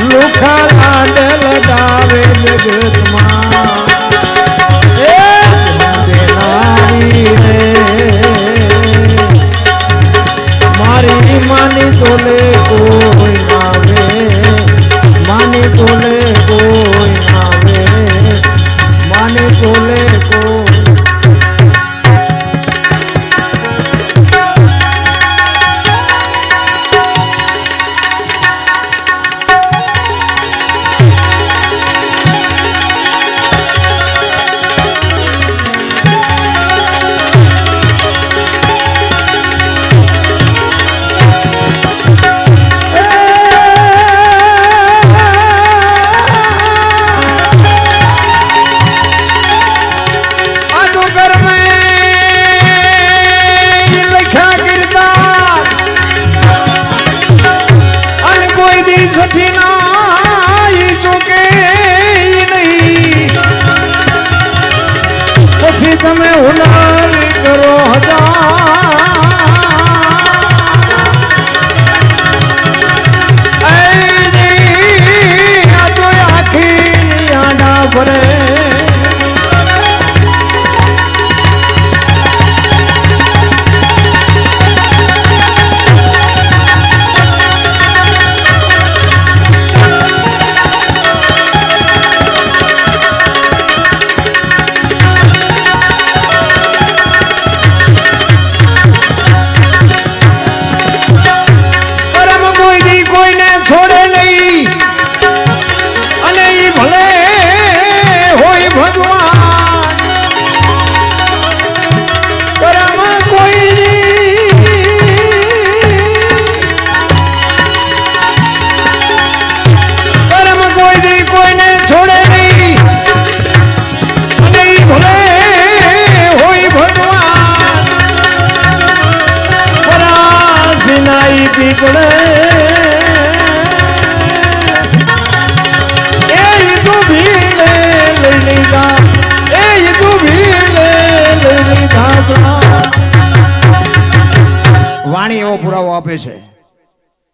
लुखा लाड लगावे जगत मानी तोले कोई नावे मानी तोले कोई नावे मानी तोले कोई પીપળે એ તું ભીલે લઈ લીધા એ તું ભીલે લઈ લીધા. વાણી એવો પુરાવો આપે છે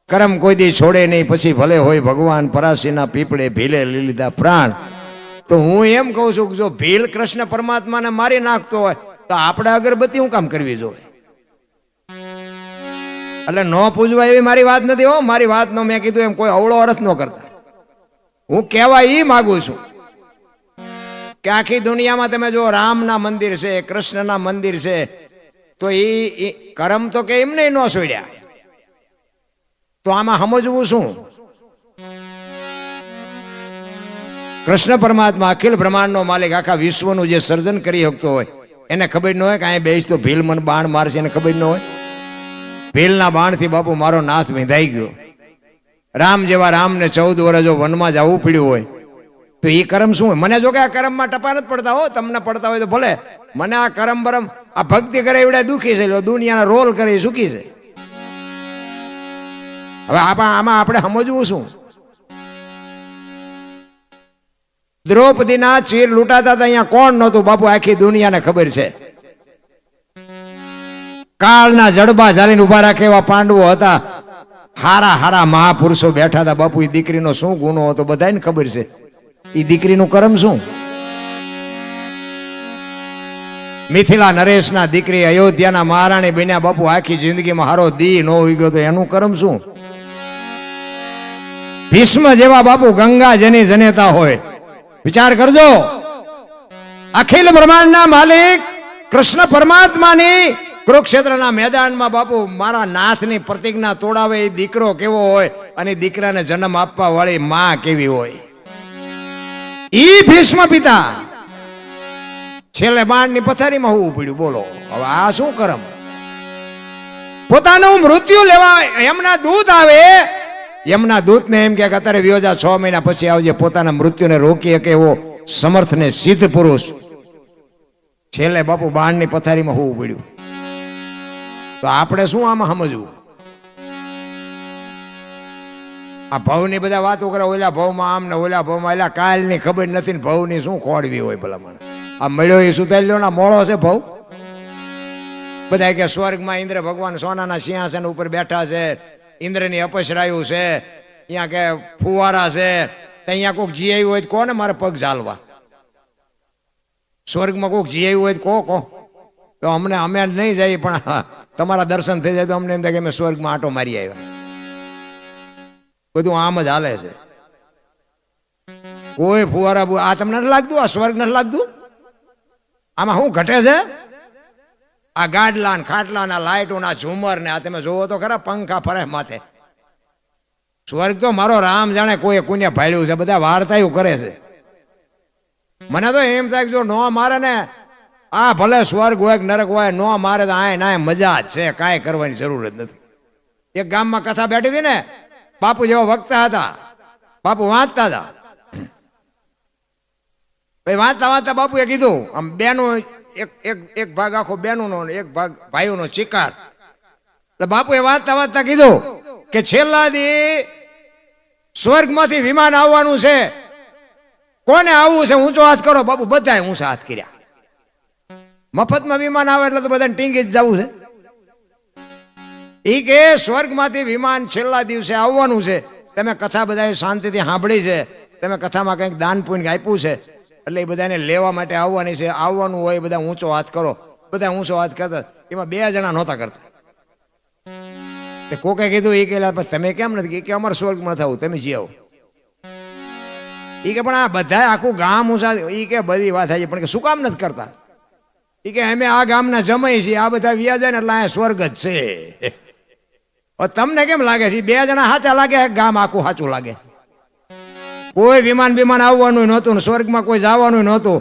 કરમ કોઈ દી છોડે નહીં પછી ભલે હોય ભગવાન પરાશીના પીપળે ભીલે લઈ લીધા પ્રાણ. તો હું એમ કહું છું કે જો ભીલ કૃષ્ણ પરમાત્માને મારી નાખતો હોય તો આપણે અગરબત્તી હું કામ કરવી જોઈએ? એટલે ન પૂજવા એવી મારી વાત નથી હો. મારી વાત નો મેં કીધું એમ કોઈ અવળો અર્થ ન કરતા. હું કહેવા ઈ માગું છું કે આખી દુનિયામાં તમે જો રામના મંદિર છે, કૃષ્ણના મંદિર છે, તો એ કરમ તો કે એમને ન છોડ્યા. તો આમાં સમજવું શું? કૃષ્ણ પરમાત્મા અખિલ બ્રહ્માંડનો માલિક આખા વિશ્વનું જે સર્જન કરી શકતો હોય એને ખબર ન હોય કે અહીં બેસ તો ભીલ મને બાણ મારશે, એને ખબર ન હોય. ભીલના બાણથી બાપુ મારો નાશ વિંધાઈ ગયો. રામ જેવા રામને 14 વર્ષ જો વનમાં જવું પડ્યું હોય તો એ કરમ શું હોય? મને જો કે આ કરમમાં ટપા નથી પડતા હો, તમને પડતા હોય તો ભલે. મને આ કરમ બરમ આ ભક્તિ કરે એવડે દુઃખી છે, દુનિયાના રોલ કરે સુખી છે. હવે આમાં આપણે સમજવું શું? દ્રૌપદીના ચીર લૂંટાતા હતા અહીંયા કોણ નહોતું બાપુ? આખી દુનિયાને ખબર છે. કાળના જડબા ચાલીને ઉભા રાખે એવા પાંડવો હતા. હારા હારા મહાપુરુષો બેઠા હતા બાપુ. એ દીકરીનો શું ગુનો હતો બધાને ખબર છે. એ દીકરીનું કરમ શું? મિથિલા નરેશના દીકરી અયોધ્યાના મહારાણી બન્યા બાપુ. આખી જિંદગીમાં હારો દી ન હોઈ ગયો તો એનું કરમ શું? ભીષ્મ જેવા બાપુ ગંગા જેની જનેતા હોય. વિચાર કરજો, અખિલ બ્રહ્માંડના માલિક કૃષ્ણ પરમાત્માની કુરુક્ષેત્રના મેદાનમાં બાપુ મારા નાથની પ્રતિજ્ઞા તોડાવે એ દીકરો કેવો હોય અને દીકરાને જન્મ આપવા વાળી માં કેવી હોય. ઈ ભીષ્મ પિતા છેલ્લે બાણની પથારીમાં હોવું પડ્યું. બોલો હવે આ શું કરમ? પોતાનું મૃત્યુ લેવા એમના દૂત આવે, એમના દૂતને એમ કે અત્યારે વિયોજા 6 મહિના પછી આવજે. પોતાના મૃત્યુને રોકી શકે એવો સમર્થ ને સિદ્ધ પુરુષ છેલ્લે બાપુ બાણની પથારીમાં હોવું પડ્યું. તો આપણે શું આમાં સમજવું? આ ભવની બધા વાતો કરે, ઓલા ભવમાં આમ ને ઓલા ભવમાં, એલા કાલની ખબર નથી ને ભવની શું ખોડવી હોય ભલામણ. આ મળ્યો એ સુતાલ્યો ના મોળો છે ભવ. બધા કે સ્વર્ગમાં ઇન્દ્ર ભગવાન સોનાના સિંહાસન ઉપર બેઠા છે, ઇન્દ્રની અપસરાયું છે, અહીંયા કે ફુવારા છે, અહીંયા કોઈક જી આવ્યું હોય તો કોને મારે પગ ઝાલવા? સ્વર્ગમાં કોઈક જી આવ્યું હોય તો કહો તો અમને અમે નહીં જઈએ, પણ તમારા દર્શન થઈ જાય તો અમને એમ થાય કે અમે સ્વર્ગમાં આંટો મારી આવ્યા. બધું આમ જ હાલે છે. કોઈ ફુવારા આ તમને નથી લાગતું? આ સ્વર્ગ નથી લાગતું? આમાં શું ઘટે છે? આ ગાડલા ને ખાટલા ના લાઈટો ના ઝુમર ને આ તમે જોવો તો ખરા, પંખા ફરે માથે. સ્વર્ગ તો મારો રામ જાણે કોઈ કુને ભાડ્યું છે. બધા વાર્તાઓ કરે છે. મને તો એમ થાય જો નો મારે ને આ ભલે સ્વર્ગ હોય કે નરક હોય, નો મારે તો આય ના મજા જ છે, કાંઈ કરવાની જરૂર જ નથી. એક ગામમાં કથા બેઠી હતી ને, બાપુ જેવા વક્તા હતા, બાપુ વાંચતા હતા. વાંચતા વાંચતા બાપુએ કીધું આમ બેનું એક ભાગ આખો બેનુંનો એક ભાગ ભાઈઓનો ચિકાર. એટલે બાપુએ વાંચતા વાંચતા કીધું કે છેલ્લા દી સ્વર્ગમાંથી વિમાન આવવાનું છે, કોને આવવું છે ઊંચો હાથ કરો. બાપુ બધાએ ઊંચા હાથ કર્યા. મફતમાં વિમાન આવે એટલે તો બધાને ટીંગી જ જવું છે. એ કે સ્વર્ગમાંથી વિમાન છેલ્લા દિવસે આવવાનું છે. તમે કથા બધાએ શાંતિથી સાંભળી છે, તમે કથામાં કંઈક દાન પુણ્ય આપ્યું છે, એટલે એ બધાને લેવા માટે આવવાની છે. આવવાનું હોય બધા ઊંચો હાથ કરો. બધા ઊંચો હાથ કરતા. એમાં 2 જણા નહોતા કરતા. કોકે કીધું એ કે તમે કેમ નથી? કે અમારે સ્વર્ગમાં થવું, તમે જી આવો. એ કે પણ આ બધા આખું ગામ ઊંચા, એ કે બધી વાત થાય પણ કે શું કામ નથી કરતા? એ કે અમે આ ગામના જમાઈ છીએ, આ બધા વ્યા જાય ને એટલે આ સ્વર્ગ જ છે. તમને કેમ લાગે છે 2 જણા સાચા લાગે? ગામ આખું સાચું લાગે? કોઈ વિમાન આવવાનું નહોતું, સ્વર્ગમાં કોઈ જવાનું નહોતું.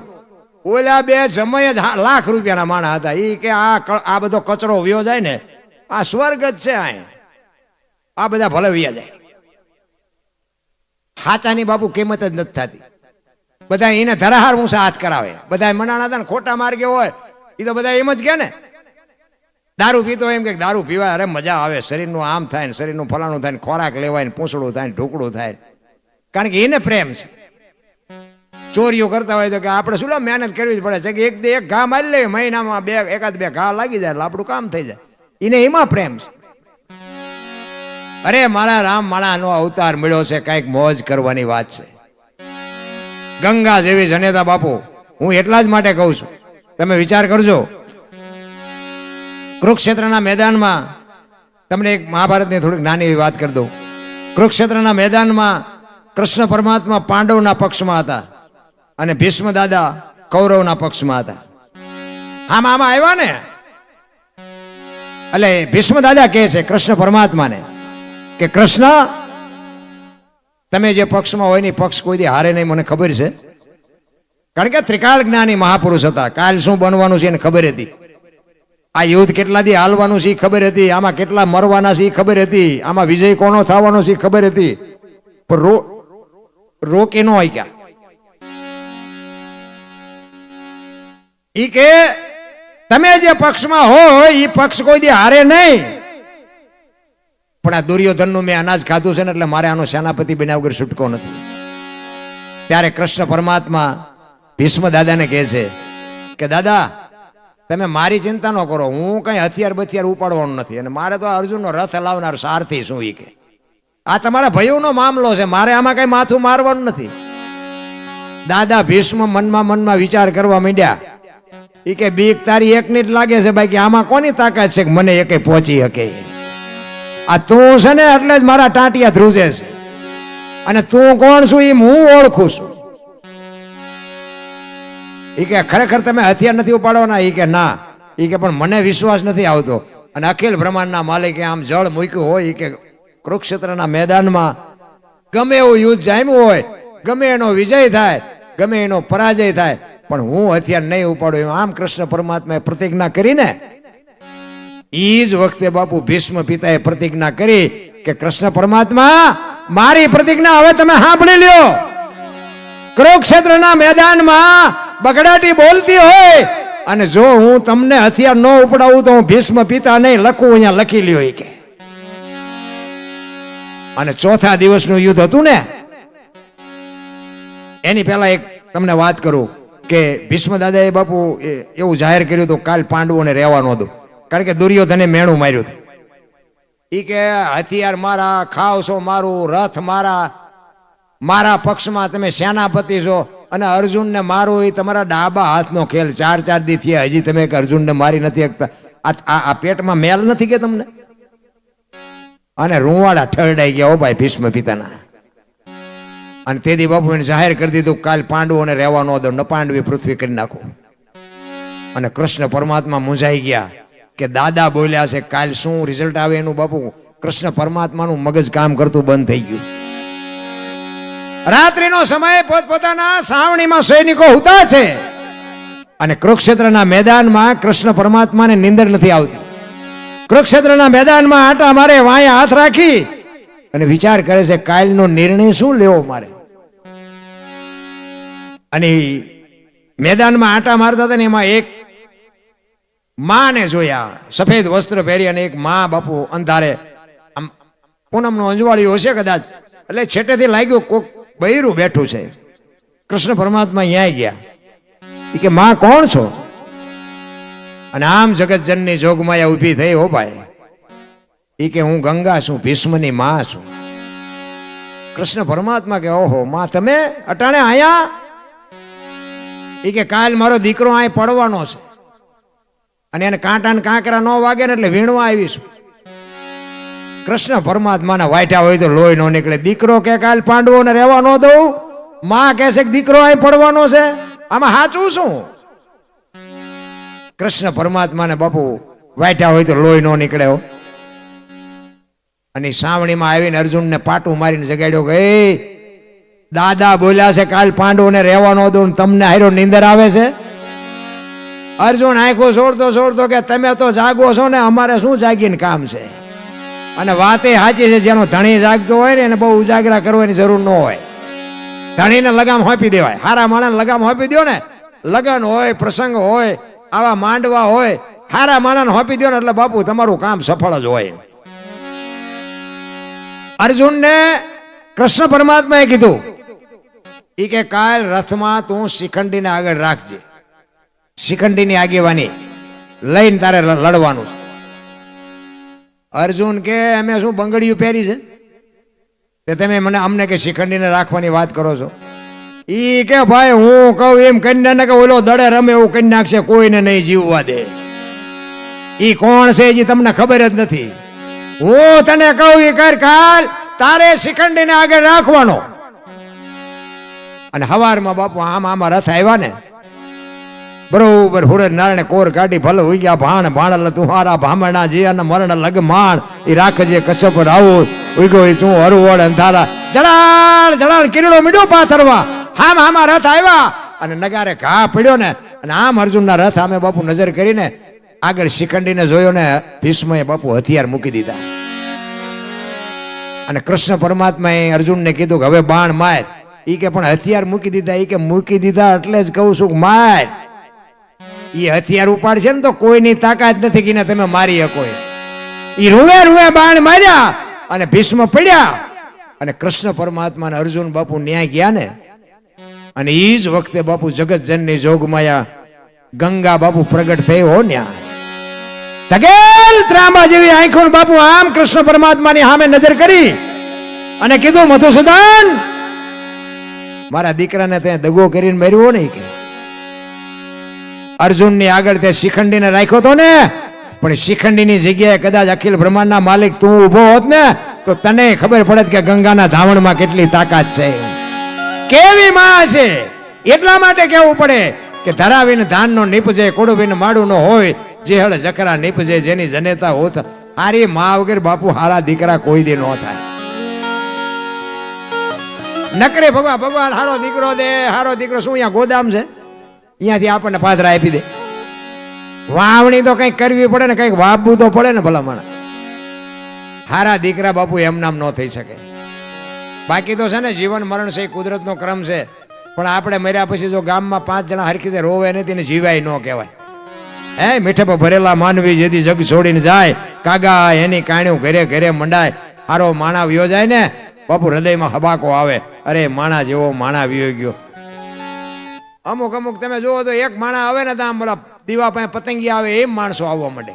ઓલા 2 જમાઈ જ લાખ રૂપિયાના માણા હતા. એ કે આ બધો કચરો વ્યો જાય ને આ સ્વર્ગ જ છે. આ બધા ભલે વ્યા જાય. હાચાની બાપુ કિંમત જ નથી થતી. બધા એને ધરાહાર ઊંચા હાથ કરાવે. બધા મનાણા હતા ને ખોટા માર્ગે હોય એ તો બધા એમ જ કે ને. દારૂ પીતો એમ કે દારૂ પીવાય, અરે મજા આવે, શરીરનું આમ થાય ને શરીરનું ફલાણું થાય ને ખોરાક લેવાય ને પૂંછડું થાય ને ઢોકળું થાય, કારણ કે એને પ્રેમ છે. ચોરીઓ કરતા હોય તો કે આપણે શું મહેનત કરવી જ પડે છે કે એક ઘા મારી લે, મહિનામાં એકાદ બે ઘા લાગી જાય એટલે આપણું કામ થઈ જાય, એને એમાં પ્રેમ છે. અરે મારા રામ માણાનો અવતાર મળ્યો છે, કઈક મોજ કરવાની વાત છે. ગંગા જેવી જનેતા બાપુ, હું એટલા જ માટે કહું છું, તમે વિચાર કરજો. કુરુક્ષેત્રના મેદાનમાં તમને એક મહાભારતની થોડીક નાની એવી વાત કરી દઉં. કુરુક્ષેત્રના મેદાનમાં કૃષ્ણ પરમાત્મા પાંડવના પક્ષમાં હતા અને ભીષ્મ દાદા કૌરવના પક્ષમાં હતા. આમાં આવ્યા ને, એટલે ભીષ્મ દાદા કહે છે કૃષ્ણ પરમાત્માને કે કૃષ્ણ, તમે જે પક્ષમાં હોય ને પક્ષ કોઈ દી હારે નહીં, મને ખબર છે, કારણ કે ત્રિકાળ જ્ઞાની મહાપુરુષ હતા. કાલ શું બનવાનું છે એને ખબર હતી, આ યુદ્ધ કેટલા દી હાલવાનું છે એ ખબર હતી, આમાં કેટલા મરવાના છે એ ખબર હતી, આમાં વિજય કોનો થવાનો છે એ ખબર હતી, પણ રોકી ન હોય ક્યાં. ઈ કે તમે જે પક્ષમાં હોય એ પક્ષ કોઈ દી હારે નહીં, પણ આ દુર્યોધનનું મેં અનાજ ખાધું છે ને એટલે મારે આનો સેનાપતિ બન્યા વગર છૂટકો નથી. ત્યારે કૃષ્ણ પરમાત્મા ભીષ્મ દાદાને કહે છે કે દાદા, તમે મારી ચિંતા ન કરો, હું કઈ હથિયાર બથિયાર ઉપાડવાનું નથી, અને મારે તો અર્જુનનો રથ લાવનાર સારથી શું. ઈ કે આ તમારા ભયોનો મામલો છે, મારે આમાં કઈ માથું મારવાનું નથી. દાદા ભીષ્મ મનમાં વિચાર કરવા માંડ્યા. ઈ કે બીક તારી એકની જ લાગે છે, બાકી આમાં કોની તાકાત છે કે મને એકે પહોંચી શકે. આ તું છે ને એટલે જ મારા ટાંટિયા ધ્રુજે છે, અને તું કોણ છું એ હું ઓળખું છું. ઈ કે ખરેખર તમે હથિયાર નથી ઉપાડવાના? ઈ કે ના. ઈ કે પણ મને વિશ્વાસ નથી આવતો, અને અખિલ બ્રહ્માંડના માલિકે આમ જળ મૂક્યું હોય, ઈ કે કુરુક્ષેત્રના મેદાનમાં ગમે એવું યુદ્ધ જામ્યું હોય, ગમે એનો વિજય થાય, ગમે એનો પરાજય થાય, પણ હું હથિયાર નહીં ઉપાડું. આમ કૃષ્ણ પરમાત્માએ પ્રતિજ્ઞા કરીને ઈ જ વખતે બાપુ ભીષ્મ પિતાએ પ્રતિજ્ઞા કરી કે કૃષ્ણ પરમાત્મા, મારી પ્રતિજ્ઞા હવે તમે સાંભળી લ્યો. કુરુક્ષેત્રના મેદાનમાં બગડાટી બોલતી હોય, અને જો હું તમને હથિયાર ન ઉપડાવું તો હું ભીષ્મ પિતા નહીં લખું, અહીંયા લખી લ્યો. કે અને ચોથા દિવસનું યુદ્ધ હતું ને, એની પહેલા એક તમને વાત કરું કે ભીષ્મ દાદાએ બાપુ એવું જાહેર કર્યું હતું કાલ પાંડવોને રહેવા ન દો, કારણ કે દુર્યોધને મેણું માર્યું હતું. ઈ કે હથિયાર મારા, ખાવશો મારું, રથ મારા પક્ષમાં, તમે સેનાપતિ છો, અને અર્જુનને મારું એ તમારા ડાબા હાથનો ખેલ. 4 દી થયા હજી તમે અર્જુનને મારી નથી શકતા. આ પેટમાં મેલ નથી કે તમને? અને રૂવાડા ઠરડાઈ ગયા હો ભાઈ ભીષ્મ પિતાના. અને તેથી બાપુ એને જાહેર કરી દીધું કાલ પાંડવોને રહેવા ન દો, ન પાંડવી પૃથ્વી કરી નાખો. અને કૃષ્ણ પરમાત્મા મૂંઝાઈ ગયા કે દાદા બોલ્યા છે, કાલ શું રિઝલ્ટ આવે એનું બાપુ કૃષ્ણ પરમાત્માનું મગજ કામ કરતું બંધ થઈ ગયું. રાત્રિનો સમય, પોતપોતાના સાવણીમાં સૈનિકો હુતા છે, અને કુરુક્ષેત્રના મેદાનમાં કૃષ્ણ પરમાત્માને નિંદર નથી આવતી. કુરુક્ષેત્રના મેદાનમાં આટા મારે, વાયા હાથ રાખી અને વિચાર કરે છે કાલનો નિર્ણય શું લેવો મારે. અને મેદાનમાં આટા મારતા હતા ને એમાં એક માને જોયા, સફેદ વસ્ત્ર પહેરી, અને એક માં બાપુ અંધારે, આમ પૂનમનું અંજવાળ્યું હશે કદાચ, એટલે છેટેથી લાગ્યું કોક બૈરું બેઠું છે. કૃષ્ણ પરમાત્મા અહીંયા ગયા. એ કે માં કોણ છો? અને આમ જગતજનની જોગમાયા ઊભી થઈ. હો ભાઈ, એ કે હું ગંગા છું, ભીષ્મની માં છું. કૃષ્ણ પરમાત્મા કે ઓહો માં, તમે અટાણે આયા? એ કે કાલ મારો દીકરો અહીં પડવાનો છે, અને એને કાંટા ને કાંકરા ન વાગે ને એટલે વીણવા આવીશું. કૃષ્ણ પરમાત્માના વાયટા હોય તો લોહી ન નીકળે. દીકરો કે કાલ પાંડવોને રહેવા ન દઉં, માં કહે છે કે દીકરો અહીં પડવાનો છે, આમાં સાચું શું? કૃષ્ણ પરમાત્માને બાપુ વાયટા હોય તો લોહી ન નીકળે. અને સાવણીમાં આવીને અર્જુનને પાટું મારીને જગાડ્યો કે દાદા બોલ્યા છે કાલ પાંડવોને રહેવા ન દઉં, તમને હારો નીંદર આવે છે? અર્જુન આંખો છોડતો કે તમે તો જાગો છો ને, અમારે શું જાગીને કામ છે? અને વાત એ સાચી છે, જેનો ધણી જાગતો હોય ને એને બહુ ઉજાગરા કરવાની જરૂર ન હોય. ધણીને લગામ હોપી દેવાય. હારા માણસને લગામ હોપી દો ને, લગન હોય, પ્રસંગ હોય, આવા માંડવા હોય હારા માણાને હોપી દો ને એટલે બાપુ તમારું કામ સફળ જ હોય. અર્જુનને કૃષ્ણ પરમાત્માએ કીધું ઈ કે કાલ રથમાં તું શિખંડીને આગળ રાખજે, શિખંડીની આગેવાની લઈને તારે લડવાનું છે. અર્જુન કે અમે શું બંગડીયું પહેરી છે તે તમે મને અમને કે શિખંડીને રાખવાની વાત કરો છો? ઈ કે ભાઈ હું કહું એમ કન્યા ને કે ઓલો દડે રમે એવું કરી નાખશે, કોઈને નહીં જીવવા દે. ઈ કોણ છે એ તમને ખબર જ નથી. હું તને કહું એ કર, કાલ તારે શિખંડીને આગળ રાખવાનો. અને હવારમાં બાપુ આમાં રથ આવ્યા ને બરોબર હુરજ નારાયણે કોર કાઢી ભલે હોઈ ગયા ભાણ ભાણ તુહારા ભામણા જે અને મરણ લગમાણ એ રાખજે કચ્છપ રાવું ઉગો તું હરવડ અંધારા જળાળ જળાળ કિરણો મીડો પાથરવા. આમાં રથ આવ્યા અને નગારે ઘા પડ્યો ને અને આમ અર્જુનના રથ આમે બાપુ નજર કરીને આગળ શિખંડીને જોયો ને ભીષ્મએ બાપુ હથિયાર મૂકી દીધા. અને કૃષ્ણ પરમાત્માએ અર્જુનને કીધું કે હવે બાણ માર. ઈ કે પણ હથિયાર મૂકી દીધા. ઈ કે મૂકી દીધા એટલે જ કહું છું માર. ઈ હથિયાર ઉપાડશે ને તો કોઈની તાકાત નથી કે તમે મારી શકો. ઈ રૂવે રૂવે બાણ માર્યા અને ભીષ્મ પડ્યા અને કૃષ્ણ પરમાત્મા અને અર્જુન બાપુ ન્યાય ગયા ને. અને ઈ જ વખતે બાપુ જગત જનની જોગમાયા ગંગા બાપુ પ્રગટ થઈ હો ન્યા. તગેલ ત્રાંબા જેવી આંખો બાપુ આમ કૃષ્ણ પરમાત્માની સામે નજર કરી અને કીધું મધુસૂદન મારા દીકરાને ત્યાં દગો કરીને માર્યો નહીં કે અર્જુન ની આગળ તે શિખંડીને રાખ્યો તો ને, પણ શિખંડીની જગ્યાએ કદાચ અખિલ બ્રહ્માંડના માલિક તું ઉભો હોત ને તો તને ખબર પડે કે ગંગાના ધાવણમાં કેટલી તાકાત છે, કેવી માં છે. એટલા માટે કેવું પડે કે ધરાવીને ધાનનો નીપજે કોડવીને માડું નો હોય, જે હળ જકરા નીપજે જેની જનેતા હોત. હારી માં વગર બાપુ હારા દીકરા કોઈ દે ન થાય. નકરે ભગવાન હારો દીકરો દે, હારો દીકરો શું અહીંયા ગોદામ છે અહીંયાથી આપણને પાથરા આપી દે. વાવણી તો કંઈક કરવી પડે ને, કંઈક વાવવું તો પડે ને ભલા માણસ. હારા દીકરા બાપુ એમ નામ ન થઈ શકે. બાકી તો છે ને જીવન મરણ છે, કુદરતનો ક્રમ છે. પણ આપણે મર્યા પછી જો ગામમાં 5 જણા હરખી રીતે રોવે નથી ને જીવાય ન કહેવાય. હે મીઠે પર ભરેલા માનવી જેથી જગ છોડીને જાય, કાગા એની કાણ્યું ઘરે ઘરે મંડાય. હારો માણા વ્યો જાય ને બાપુ હૃદયમાં હબાકો આવે, અરે માણા જેવો માણા વ્યો ગયો. અમુક અમુક તમે જુઓ તો એક માણા આવે ને ત્યાં બોલા દીવા પાસે પતંગી આવે એમ માણસો આવવા માંડે.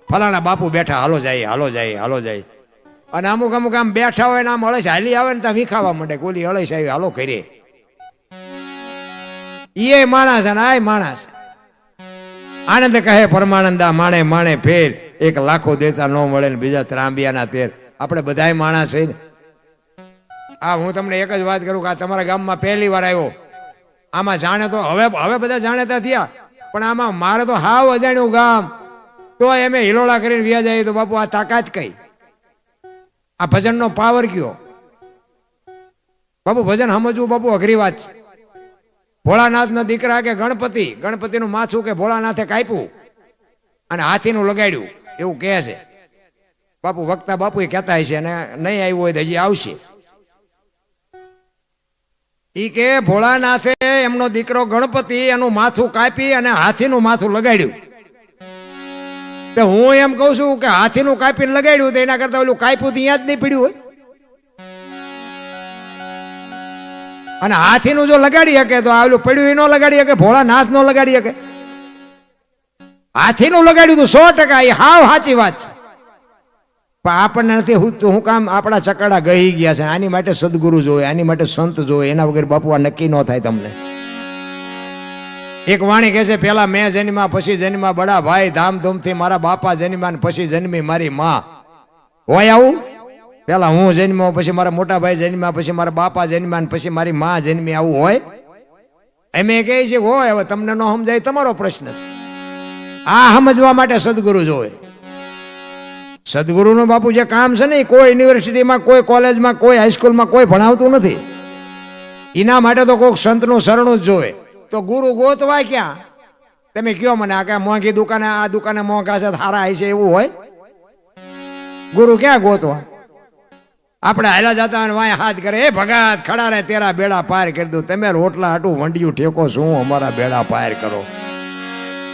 ફલાણા બાપુ બેઠા, હાલો જાય હાલો જાય હાલો જાય. અને અમુક અમુક આમ બેઠા હોય ને આમ હળસ હાલી આવે ને ત્યાં વીખાવા માંડે, કોલી હળસ આવી હાલો કરીએ. એ માણસ અને આ માણસ. આનંદ કહે પરમાનંદા માણે માણે ફેર, એક લાખો દેતા ન મળે ને બીજા ત્રાંબિયાના તેર. આપણે બધાય માણસ છે ને. આ હું તમને એક જ વાત કરું કે આ તમારા ગામમાં પહેલી વાર આવ્યો, આમાં જાણે તો હવે બધા જાણેતા થયા, પણ આમાં મારે તો હાવ અજાણ્યું ગામ, તો એમ હિલોળા કરીને વ્યા જાય તો બાપુ આ તાકાત કઈ? આ ભજનનો પાવર કયો બાપુ? ભજન સમજવું બાપુ અઘરી વાત છે. ભોળાનાથના દીકરા કે ગણપતિનું માથું કે ભોળાનાથે કાપ્યું અને હાથીનું લગાડ્યું એવું કહે છે બાપુ. વક્તા બાપુ એ કહેતા હશે અને નહીં આવ્યું હોય તો હજી આવશે. ઈ કે ભોળાનાથે એમનો દીકરો ગણપતિ એનું માથું કાપી અને હાથીનું માથું લગાડ્યું. તો હું એમ કઉ છું કે હાથીનું કાપીને લગાડ્યું તો એના કરતા ઓલું કાપ્યું ત્યાં જ નહીં પડ્યું હોય. અને હાથીનું જો લગાડી શકે તો આ ઓલું પડ્યું એ ન લગાડી શકે, ભોળાનાથ નો લગાડી શકે. હાથીનું લગાડ્યું તો 100%, એ હાવ સાચી વાત છે. પણ આપણને નથી હું કામ આપણા ચકડા ગઈ ગયા છે. આની માટે સદગુરુ જોવે, આની માટે સંત જોવે, એના વગર બાપુ આ નક્કી ન થાય. તમને એક વાણી કહે છે, પેલા મેં જન્મા પછી જન્મા બડા ભાઈ, ધામધૂમથી મારા બાપા જન્મા પછી જન્મી મારી માં. હોય આવું? પેલા હું જન્મ્યો પછી મારા મોટા ભાઈ જન્મ્યા પછી મારા બાપા જન્મ્યા પછી મારી માં જન્મી, આવું હોય? એમ કહે છે હોય. હવે તમને ન સમજાય તમારો પ્રશ્ન છે. આ સમજવા માટે સદગુરુ જોવે. સદગુરુનું બાપુ જે કામ છે ને, કોઈ યુનિવર્સિટીમાં, કોઈ કોલેજમાં, કોઈ હાઈસ્કૂલમાં કોઈ ભણાવતું નથી. એના માટે તો કોઈક સંતનું શરણું જ જોવે. તો ગુરુ ગોતવાય ક્યાં? તમે કયો મને, આ ક્યાં મોંઘી દુકાને, આ દુકાને મોંઘા છે સારા હશે એવું હોય? ગુરુ ક્યાં ગોતવા? આપણે હાલા જતા હોય વાય હાથ કરે, એ ભગત ખડા રે તેરા બેડા પાર કરી દઉં. તમે રોટલા હાટું વંડિયું ઠેકો શું અમારા બેડા પાર કરો?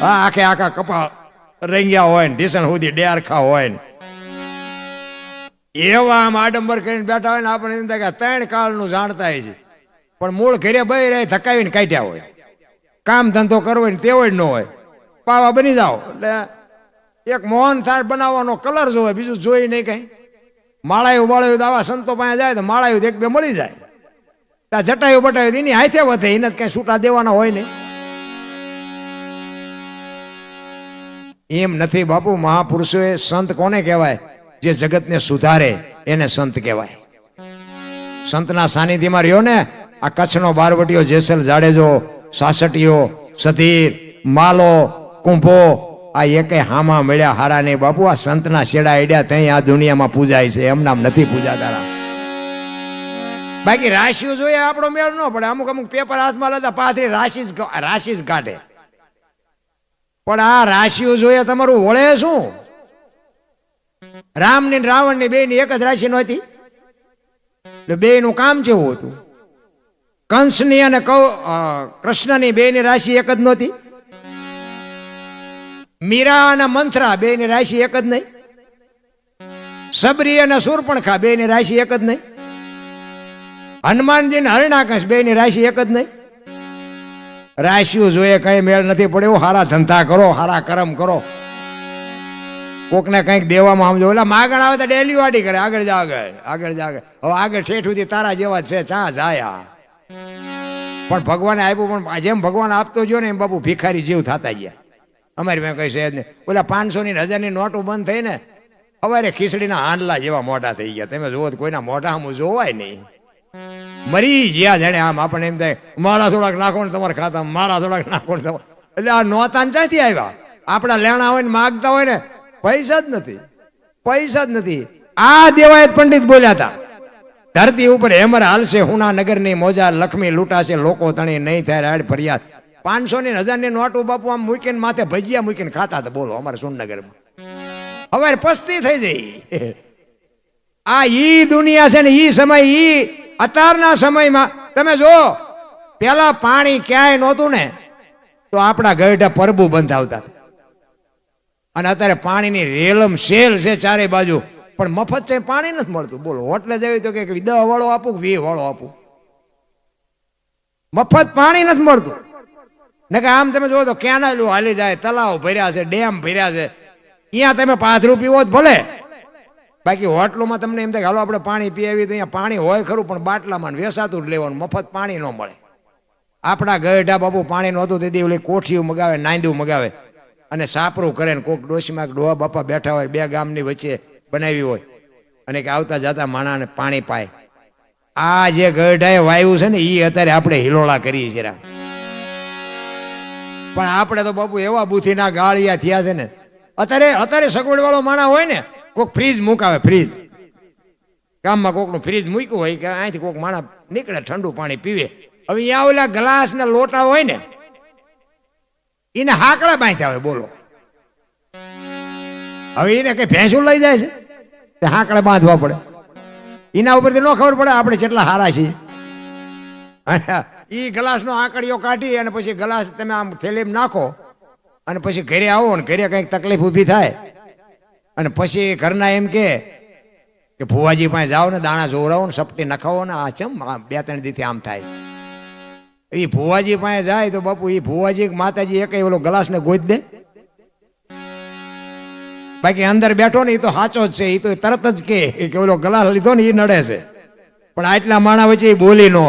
હા આખે આખા કપાળ રંગ્યા હોય ને ઢીસણ સુધી ડેરખા હોય ને એવા આમ આડંબર કરીને બેઠા હોય ને આપણે એમ થાય કે ત્રણ કાળનું જાણતા છે પણ મૂળ ઘરે બહી રહે ધકાવીને કાઢ્યા હોય કામ ધંધો કરવો ને તેવો જ ન હોય પાવા બની જાઓ એટલે એક મોહન થાળ બનાવવાનો કલર જોવે બીજું જોઈ નહીં કઈ માળાયું બાળાયું આવા સંતો પાસે જાય તો માળાયું એક બે મળી જાય ત્યાં જટાયું બટાયું એની હાથે વધે એને કઈ છૂટા દેવાના હોય નહીં એમ નથી બાપુ મહાપુરુષોએ સંત કોને કહેવાય જે જગતને સુધારે એને સંત કહેવાય સંતના સાનિધ્યમાં રહ્યો ને આ કચ્છનો બારવટીયો જેસલ જાડેજો સાસટીયો સધીર માલો કુંભો આ એકે હામા મળ્યા હારા નહીં બાપુ આ સંતના શેડા એડ્યા ત્યાં આ દુનિયામાં પૂજાય છે એમ નામ નથી પૂજાતા બાકી રાશિઓ જોઈએ આપણો મેળ ન પડે અમુક અમુક પેપર હાથમાં લેતા પાથરી રાશિ જ કાઢે પણ આ રાશિઓ જોઈએ તમારું વળે શું રામ ની રાવણ ની બે ની એક જ રાશિ નહોતી એટલે બે નું કામ કેવું હતું કંસની અને કૃષ્ણની બે ની રાશિ એક જ નહોતી મીરા અને મંથરા બે ની રાશિ એક જ નહીં સબરી અને સુરપણખા બે ની રાશિ એક જ નહીં હનુમાનજી ને હરણાકશ બે ની રાશિ એક જ નહીં રાશિઓ જોઈએ કઈ મેળ નથી પડ્યો હારા ધંધા કરો હારા કરમ કરો કોકને કંઈક દેવામાં સમજો એટલે માગણ આવે તો ડેલી વાડી કરે આગળ જા આગળ જા હવે આગળ ઠેઠ સુધી તારા જેવા છે ચા જાય પણ ભગવાને આપ્યું પણ જેમ ભગવાન આપતો ગયો ને એમ બાપુ ભિખારી જીવ થતા ગયા અમારી મેં કઈ છે જ નહીં ઓલા 500 ની 1000 ની નોટો બંધ થઈ ને અમારે ખીચડીના હાંડલા જેવા મોટા થઈ ગયા તમે જુઓ કોઈના મોઢા આમ જોવાય નહીં મરી જ્યાં જાણે આમ આપણને એમ થાય મારા થોડાક નાખો ને તમારા ખાતામાં મારા થોડાક નાખો ને એટલે આ નોતાન ક્યાંથી આવ્યા આપણા લેણા હોય ને માગતા હોય ને પૈસા જ નથી આ દેવાયત પંડિત બોલ્યા હતા ધરતી ઉપર હેમર હાલશે હુના નગર ની મોજા લક્ષ્મી લૂંટાશે લોકો તણી નહીં થાય રાડ ફરિયાદ 500 ની 1000 ની નોટો બાપુ આમ મૂકીને માથે ભજીયા મૂકીને ખાતા હતા બોલો અમારે સુરનગરમાં હવે પસ્તી થઈ જઈ આ ઈ દુનિયા છે ને ઈ સમય ઈ અત્યારના સમયમાં તમે જો પેલા પાણી ક્યાંય નહોતું ને તો આપણા ગઢા પરબુ બંધાવતા અને અત્યારે પાણીની રેલમ શેલ છે ચારે બાજુ પણ મફત છે પાણી નથી મળતું બોલો હોટલે જવી તો કે 10 વાળો આપું 20 વાળો આપું મફત પાણી નથી મળતું ને કે આમ તમે જોવો તો કેનાલો હાલી જાય તલાવ ભર્યા છે ડેમ ભર્યા છે અહીંયા તમે 5 રૂપિયા જ ભલે બાકી હોટલોમાં તમને એમ થાય હાલો આપણે પાણી પીવી તો અહીંયા પાણી હોય ખરું પણ બાટલામાં વેસાતું જ લેવાનું મફત પાણી ન મળે આપણા ગઢા બાપુ પાણી નહોતું તેથી ઓલી કોઠીઓ મગાવે નાંદું મગાવે અને સાપરું કરે ને કોક ડોશીમાં ડોહા બાપા બેઠા હોય બે ગામની વચ્ચે બનાવી હોય અને કે આવતા જતા માણાને પાણી પાય આ જે ગઢાએ વાયુ છે ને એ અત્યારે આપણે હિલોળા કરીએ છીએ પણ આપણે તો બાપુ એવા બુથીના ગાળિયા થયા છે ને અત્યારે સગવડ વાળો માણા હોય ને કોક ફ્રીજ મુકાવે ફ્રીજ ગામમાં કોકનું ફ્રીજ મૂક્યું હોય કે અહીંથી કોક માણા નીકળે ઠંડુ પાણી પીવે હવે અહીંયા ઓલા ગ્લાસ ને લોટા હોય ને એને હાકડા બાંધ્યા હોય બોલો હવે એને કઈ ભેંસું લઈ જાય છે તે હાકડા બાંધવા પડે એના ઉપરથી ન ખબર પડે આપણે કેટલા હારા છીએ એ ગ્લાસનો આંકડીઓ કાઢી અને પછી ગ્લાસ તમે આમ થેલીમાં નાખો અને પછી ઘરે આવો ને ઘરે કંઈક તકલીફ ઊભી થાય અને પછી ઘરના એમ કે ભુવાજી પાસે જાઓ ને દાણા જોવરાવો ને સપટી નખાવો ને આ ચમ 2-3 દીથી આમ થાય એ ભુવાજી પાસે જાય તો બાપુ એ ભુવાજી માતાજી એક ઓલો ગ્લાસ ને ગોઈ દે બાકી અંદર બેઠો ને એ તો સાચો જ છે એ તો તરત જ કે ઓલો ગ્લાસ લીધો ને એ નડે છે પણ આટલા માણા વચ્ચે એ બોલી ન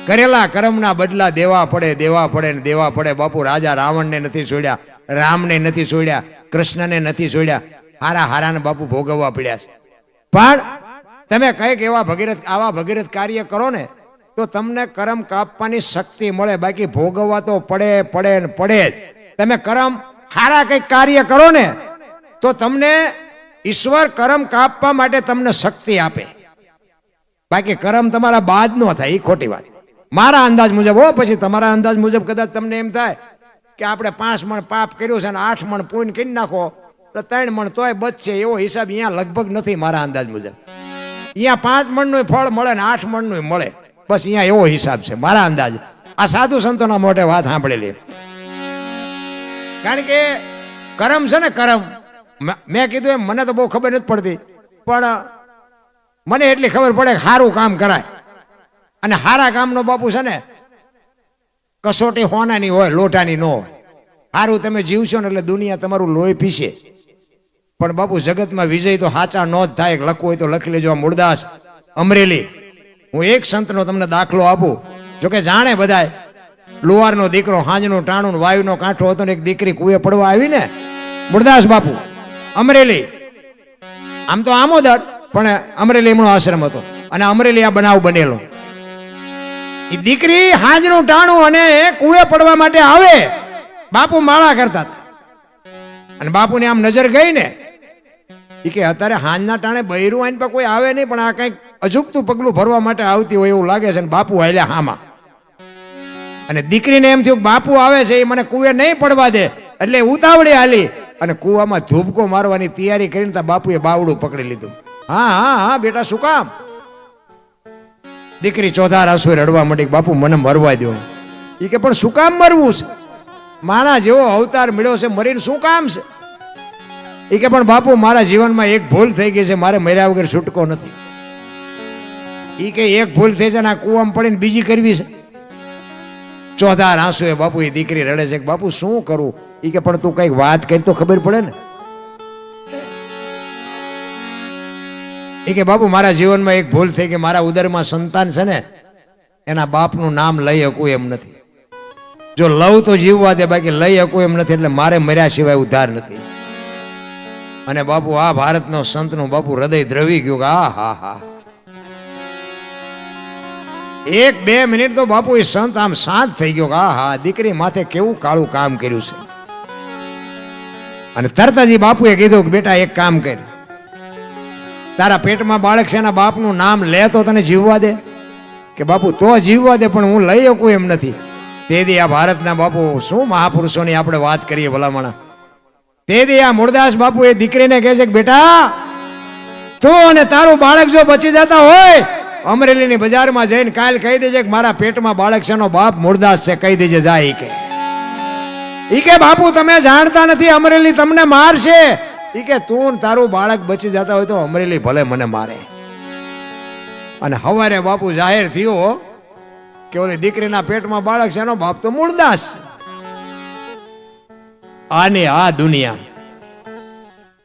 કરેલા કર્મના બદલા દેવા પડે ને દેવા પડે બાપુ રાજા રાવણને નથી છોડ્યા રામને નથી છોડ્યા કૃષ્ણને નથી છોડ્યા હારાને બાપુ ભોગવવા પડ્યા છે પણ તમે કઈક આવા ભગીરથ કાર્ય કરો ને તો તમને કર્મ કાપવાની શક્તિ મળે બાકી ભોગવવા તો પડે જ તમે કર્મ હારા કઈક કાર્ય કરો ને તો તમને ઈશ્વર કર્મ કાપવા માટે તમને શક્તિ આપે બાકી કર્મ તમારા બાદ ન થાય એ ખોટી વાત મારા અંદાજ મુજબ હો પછી તમારા અંદાજ મુજબ કદાચ તમને એમ થાય કે આપણે 5 મણ પાપ કર્યું છે અને 8 મણ પુણ્ય કરી નાખો તો 3 મણ તોય બચશે એવો હિસાબ અહીંયા લગભગ નથી મારા અંદાજ મુજબ અહીંયા 5 મણનું ફળ મળે ને 8 મણનું મળે બસ અહીંયા એવો હિસાબ છે મારા અંદાજ આ સાધુ સંતોના મોઢે વાત સાંભળેલી કારણ કે કરમ છે ને કરમ, મેં કીધું એમ મને તો બહુ ખબર નથી પડતી, પણ મને એટલી ખબર પડે કે સારું કામ કરાય, અને સારા કામનો બાપુ છે ને કસોટી હોનાની હોય, લોટાની ન હોય. સારું તમે જીવશો ને એટલે દુનિયા તમારું લોહી પીશે, પણ બાપુ જગતમાં વિજય તો સાચા નો જ થાય. લખવું હોય તો લખી લેજો. મૂળદાસ અમરેલી, હું એક સંતનો તમને દાખલો આપું, જોકે જાણે બધાય. લુહારનો દીકરો, હાંજનું ટાણું વાયુનો કાંઠો હતો ને એક દીકરી કુએ પડવા આવી ને, મૂળદાસ બાપુ અમરેલી, આમ તો આમોદર પણ અમરેલી એમનો આશ્રમ હતો, અને અમરેલી આ બનાવ બનેલો. એ દીકરી હાંજનું ટાણું અને કુએ પડવા માટે આવે, બાપુ માળા કરતા હતા, અને બાપુને આમ નજર ગઈ ને, એ કે અત્યારે હાંજના ટાણે બૈરું આઈને પર કોઈ આવે નહીં, પણ આ કંઈક અજુકતું પગલું ભરવા માટે આવતી હોય એવું લાગે છે. ને બાપુ હાલ્યા હામાં, અને દીકરીને એમ થયું બાપુ આવે છે, એ મને કુએ નહીં પડવા દે, એટલે ઉતાવળી હાલી અને કુવામાં ધૂબકો મારવાની તૈયારી કરીને તા બાપુએ બાવડું પકડી લીધું. હા હા હા બેટા, શું કામ? દીકરી ચોથા આંસુએ રડવા માંડી, બાપુ મને મરવા દો. એ કે પણ શું કામ મરવું છે? મારા જેવો અવતાર મળ્યો છે, મરીને શું કામ છે? એ કે પણ બાપુ મારા જીવનમાં એક ભૂલ થઈ ગઈ છે, મારે મર્યા વગર છૂટકો નથી. એ કે એક ભૂલ થઈ છે ને આ કુવામાં પડીને બીજી કરવી છે. ચોથા આંસુએ બાપુ એ દીકરી રડે છે કે બાપુ શું કરું? એ કે પણ તું કઈક વાત કરી તો ખબર પડે ને. એ કે બાપુ મારા જીવનમાં એક ભૂલ થઈ કે મારા ઉદરમાં સંતાન છે ને, એના બાપનું નામ લઈ શકું એમ નથી. જો લવ તો જીવવા દે, બાકી લઈ શકું એમ નથી, એટલે મારે મર્યા સિવાય ઉદ્ધાર નથી. અને બાપુ આ ભારતનો સંતનું બાપુ હૃદય દ્રવી ગયું કે આ હા હા. 1-2 મિનિટ તો બાપુ એ સંત આમ શાંત થઈ ગયો કે આ હા, દીકરી માથે કેવું કાળું કામ કર્યું છે. અને તરત જ બાપુએ કીધું કે બેટા એક કામ કર, તારા પેટમાં બાળક છે એના બાપનું નામ લે તો તને જીવવા દે? કે બાપુ તો જીવવા દે, પણ હું લઈ શકું એમ નથી. તેથી આ ભારતના બાપુ શું મહાપુરુષોની આપણે વાત કરીએ ભલામણા. તેથી આ મૂળદાસ બાપુ એ દીકરીને કહે છે કે બેટા તું અને તારું બાળક જો બચી જતા હોય, અમરેલીની બજારમાં જઈને કાલ કહી દેજે કે મારા પેટમાં બાળક છે, એનો બાપ મૂળદાસ છે, કહી દેજે જાય. ઈ કે બાપુ તમે જાણતા નથી, અમરેલી તમને મારશે. ઈ કે તું તારું બાળક બચી જતા હોય તો અમરેલી ભલે મને મારે. અને હવારે બાપુ જાહેર થયો કે ઓલી દીકરીના પેટમાં બાળક છે, એનો બાપ તો મૂળદાસ. આને આ દુનિયા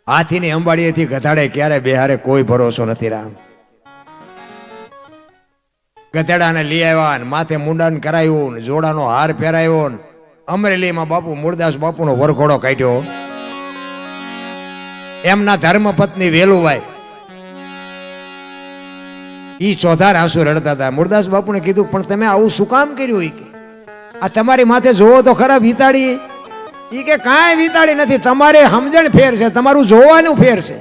હાથીની અંબાડીએથી ગધાડે ક્યારે બેહારે કોઈ ભરોસો નથી. રામ ગધેડાને લઈ આવ્યા, માથે મુંડન કરાયું, જોડાનો હાર પહેરાયો. અમરેલીમાં બાપુ મૂળદાસ બાપુનો વરઘોડો કાઢ્યો. એમના ધર્મપત્ની વેલુભાઈ ઈ ચોથા આંસુ રડતા હતા. મૂળદાસ બાપુને કીધું પણ તમે આવું શું કામ કર્યું? ઈ કે આ તમારી માથે જોવો તો ખરા વિતાડી. ઈ કે કાંઈ વિતાડી નથી, તમારે સમજણ ફેર છે, તમારું જોવાનું ફેર છે.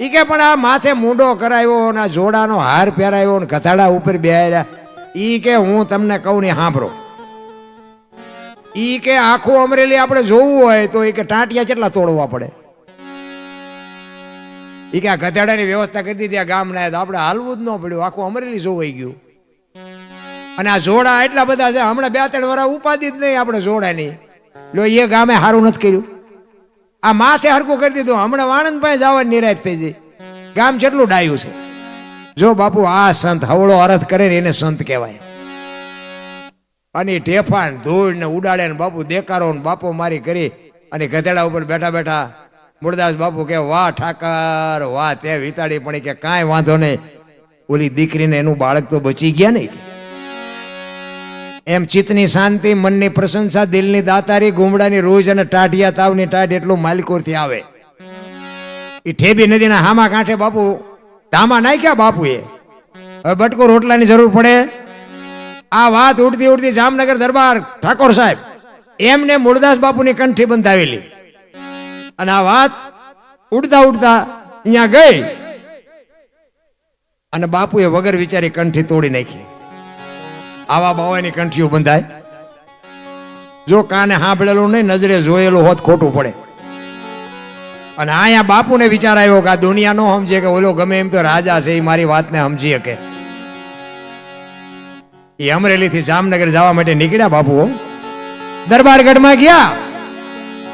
ઈ કે પણ આ માથે મૂંડો કરાયો, ના જોડાનો હાર પહેરાયો, ને ગધાડા ઉપર બેહાર્યા. ઈ કે હું તમને કહું ને સાંભળો. ઈ કે આખું અમરેલી આપણે જોવું હોય તો ઈ કે ટાંટિયા કેટલા તોડવા પડે. ઈ કે આ ગધેડાની વ્યવસ્થા કરી દીધી આ ગામ ના, આપણે હાલવું જ ન પડ્યું, આખું અમરેલી જોવાઈ ગયું. અને આ જોડા એટલા બધા છે, હમણાં 2-3 વર્ષ ઉપાધિ જ નહીં આપણે જોડાની. લો એ ગામે સારું નથી કર્યું, આ માથે હરકું કરી દીધું. હમણાં વાણંદ પાસે જવાની નિરાશ થઈ જાય. ગામ કેટલું ડાયું છે. જો બાપુ આ સંત હવળો અરથ કરે ને એને સંત કહેવાય. અને ઢેફાન ધૂળ ને ઉડાડે ને બાપુ દેકારો ને બાપો મારી કરી અને ગધેડા ઉપર બેઠા બેઠા મૂળદાસ બાપુ કે વાહ ઠાકર વાહ તે વિતાડી. પણ કે કાંઈ વાંધો નહીં, ઓલી દીકરીને એનું બાળક તો બચી ગયા નહીં. એમ ચિત્તની શાંતિ, મનની પ્રશંસા, દિલની દાતારી, ગુમડાની રોજ અને ટાઢિયા તાવની ટાઢ એટલું માલિકોરથી આવે. એ ઠેબી નદીના હામા કાંઠે બાપુ ધામા નાખ્યા બાપુએ. હવે બટકો રોટલાની જરૂર પડે. આ વાત ઉડતી ઉડતી જામનગર દરબાર ઠાકોર સાહેબ એમને મૂળદાસ બાપુની કંઠી બંધાવેલી. અને આ વાત ઉડતા ઉડતા અહીંયા ગઈ અને બાપુએ વગર વિચારી કંઠી તોડી નાખી. આવા બાવાની કંઠીઓ બંધાય? જો કાને સાંભળેલું નહીં, નજરે જોયેલું હોત ખોટું પડે. અને અહીંયા બાપુને વિચાર આવ્યો કે આ દુનિયા નો સમજે કે ઓલો ગમે એમ તો રાજા છે, એ મારી વાતને સમજી શકે. એ અમરેલી થી જામનગર જવા માટે નીકળ્યા બાપુ. દરબારગઢમાં ગયા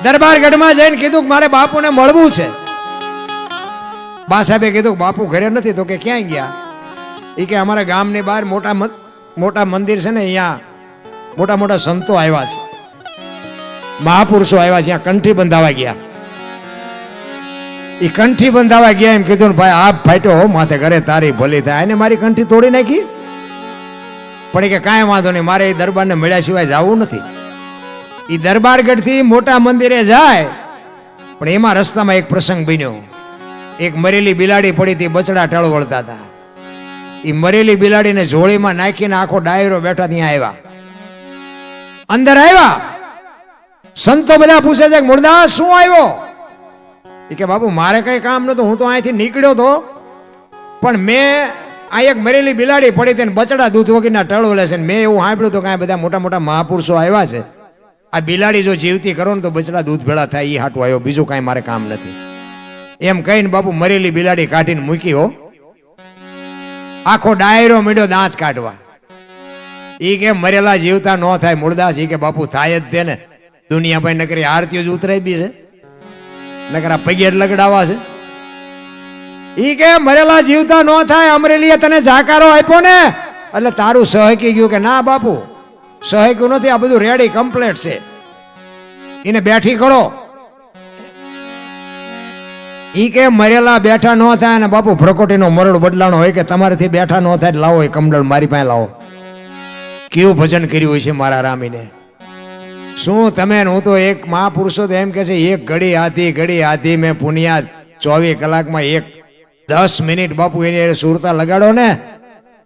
દરબારગઢમાં જઈને કીધું કે મારે બાપુને મળવું છે. બા સાહેબે કીધું બાપુ ઘરે નથી. તો કે ક્યાંય ગયા? એ કે અમારા ગામની બહાર મોટા મંદિર છે ને, અહીંયા મોટા મોટા સંતો આવ્યા છે, મહાપુરુષો આવ્યા છે, ત્યાં કંઠી બંધાવા ગયા. એ કંઠી બંધાવા ગયા એમ કીધું ને ભાઈ આપ ફાટ્યો હો માથે, ઘરે તારી ભલી થાય. એને મારી કંઠી તોડી નાખી. પણ કે કાંઈ વાંધો નહીં, મારે એ દરબારને મળ્યા સિવાય જવું નથી. એ દરબારગઢથી મોટા મંદિરે જાય, પણ એમાં રસ્તામાં એક પ્રસંગ બન્યો. એક મરેલી બિલાડી પડી હતી, બચડા ટાળો વળતા હતા. એ મરેલી બિલાડીને જોડીમાં નાખીને આખો ડાયરો બેઠા ત્યાં આવ્યા. અંદર આવ્યા, સંતો બધા પૂછે છે કે મુરદાસ શું આવ્યો? એ કે બાપુ મારે કઈ કામ નતું, હું તો અહીંથી નીકળ્યો તો, પણ મેં આ એક મરેલી બિલાડી પડી હતી, બચડા દૂધ વગરના ટળો લે છે. મેં એવું સાંભળ્યું તો કાંઈ બધા મોટા મોટા મહાપુરુષો આવ્યા છે, આ બિલાડી જો જીવતી કરો ને તો બચડા દૂધ ભેળા થાય, એ હાટું આવ્યો, બીજું કાંઈ મારે કામ નથી. એમ કહીને બાપુ મરેલી બિલાડી કાઢીને મૂકી હો. આખો ડાયરો મીડ્યો દાંત કાઢવા. ઈ કે મરેલા જીવતા ન થાય મુરદાસ. ઈ કે બાપુ થાય જ તે ને, દુનિયા ભાઈ નકરી આરતીઓ જ ઉતરાઈ બી છે, નકરા પગે લગડાવા છે. ઈ કે મરેલા જીવતા ન થાય, અમરેલીએ તને જાકારો આપ્યો ને એટલે તારું સહકી ગયું. કે ના બાપુ સહક્યું નથી, આ બધું રેડી કમ્પ્લીટ છે, એને બેઠી કરો. ઈ કે મરેલા બેઠા ન થાય ને બાપુ ભ્રકોટીનો મરડ બદલાણો હોય કે તમારાથી બેઠા ન થાય લાવો એ કમડળ મારી પાસે લાવો. કેવું ભજન કર્યું હોય છે મારા રામીને. શું તમે હું તો એક મહાપુરુષો તો એમ કે છે એક ઘડી આધી મેં પુનિયાદ 24 કલાકમાં 10 મિનિટ બાપુ એની સુરતા લગાડો ને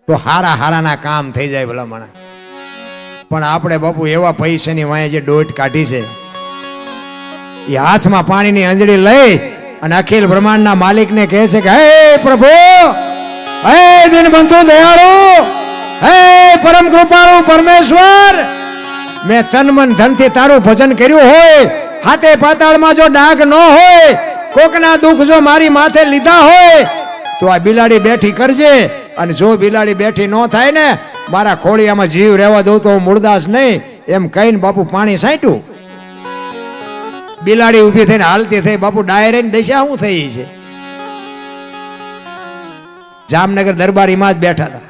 તો હારાના કામ થઈ જાય ભલા મને. પણ આપણે બાપુ એવા પૈસાની વાંહે જે દોટ કાઢી છે, એ હાથમાં પાણીની અંજળી લઈ અને અખિલ બ્રહ્માંડના માલિકને કહે છે કે હે પ્રભુ, હે દિનબંધુ દયાળુ, હે પરમ કૃપાળુ પરમેશ્વર, મેં તન મન ધનથી તારું ભજન કર્યું હોય, હાથે પાતાળમાં જો ડાઘ ન હોય, કોકના દુઃખ જો મારી માથે લીધા હોય તો આ બિલાડી બેઠી કરજે. અને જો બિલાડી બેઠી ન થાય ને મારા ખોળિયામાં જીવ રહેવા દઉં તો મુરદાસ નહીં. એમ કહીને બાપુ પાણી સાંટ્યું. બિલાડી ઊભી થઈને હાલતી થઈ. બાપુ ડાયરેક્ટ દશા શું થઈ છે? જામનગર દરબારીમાં જ બેઠા હતા.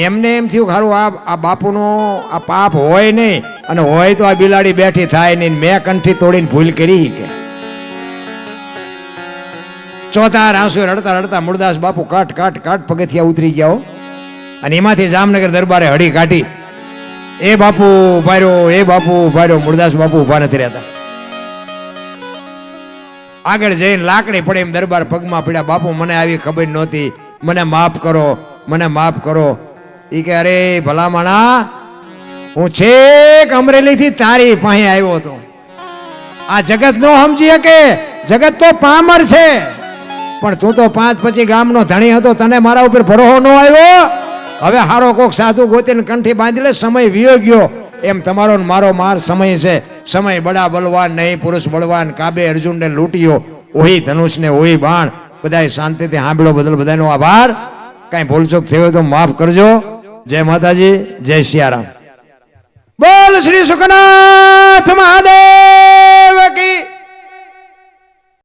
એમને એમ થયું ખારું આ બાપુનો આ પાપ હોય નહીં, અને હોય તો આ બિલાડી બેઠી થાય નહીં. મેં કંઠી તોડીને ભૂલ કરી કે ચોથા આંસુ રડતા મુરદાસ બાપુ કાટ પગથિયા ઉતરી ગયા. અને એમાંથી જામનગર દરબારે હળી કાઢી. એ બાપુ ભાર્યો. મુરદાસ બાપુ ઉભા નથી રહેતા. આગળ જઈને લાકડી પડે એમ દરબાર પગમાં પડ્યા. બાપુ મને આવી ખબર નહોતી, મને માફ કરો. ઈ કે અરે ભલા માણા, હું છેક અમરેલીથી તારી પાસે આવ્યો હતો. આ જગત નો સમજી શકે, જગત તો પામર છે, પણ તું તો 5 પછી ગામનો ધણી હતો, તને મારા ઉપર ભરોસો ન આવ્યો. હવે હારો કોક સાધુ ગોતીને કંઠી બાંધી લે, સમય વિયો ગયો. એમ તમારો મારો માર સમય છે. સમય બડા બલવાન નહીં, પુરુષ બળવાન. કાબે અર્જુનને લૂંટ્યો, ઓહી ધનુષને ઓહી બાણ. બધાય શાંતિથી સાંભળો, બદલ બધાનો આભાર. કાંઈ ભૂલચૂક થયો તો માફ કરજો. જય માતાજી, જય સિયારામ. બોલ શ્રી સુખનાથ મહારાજ.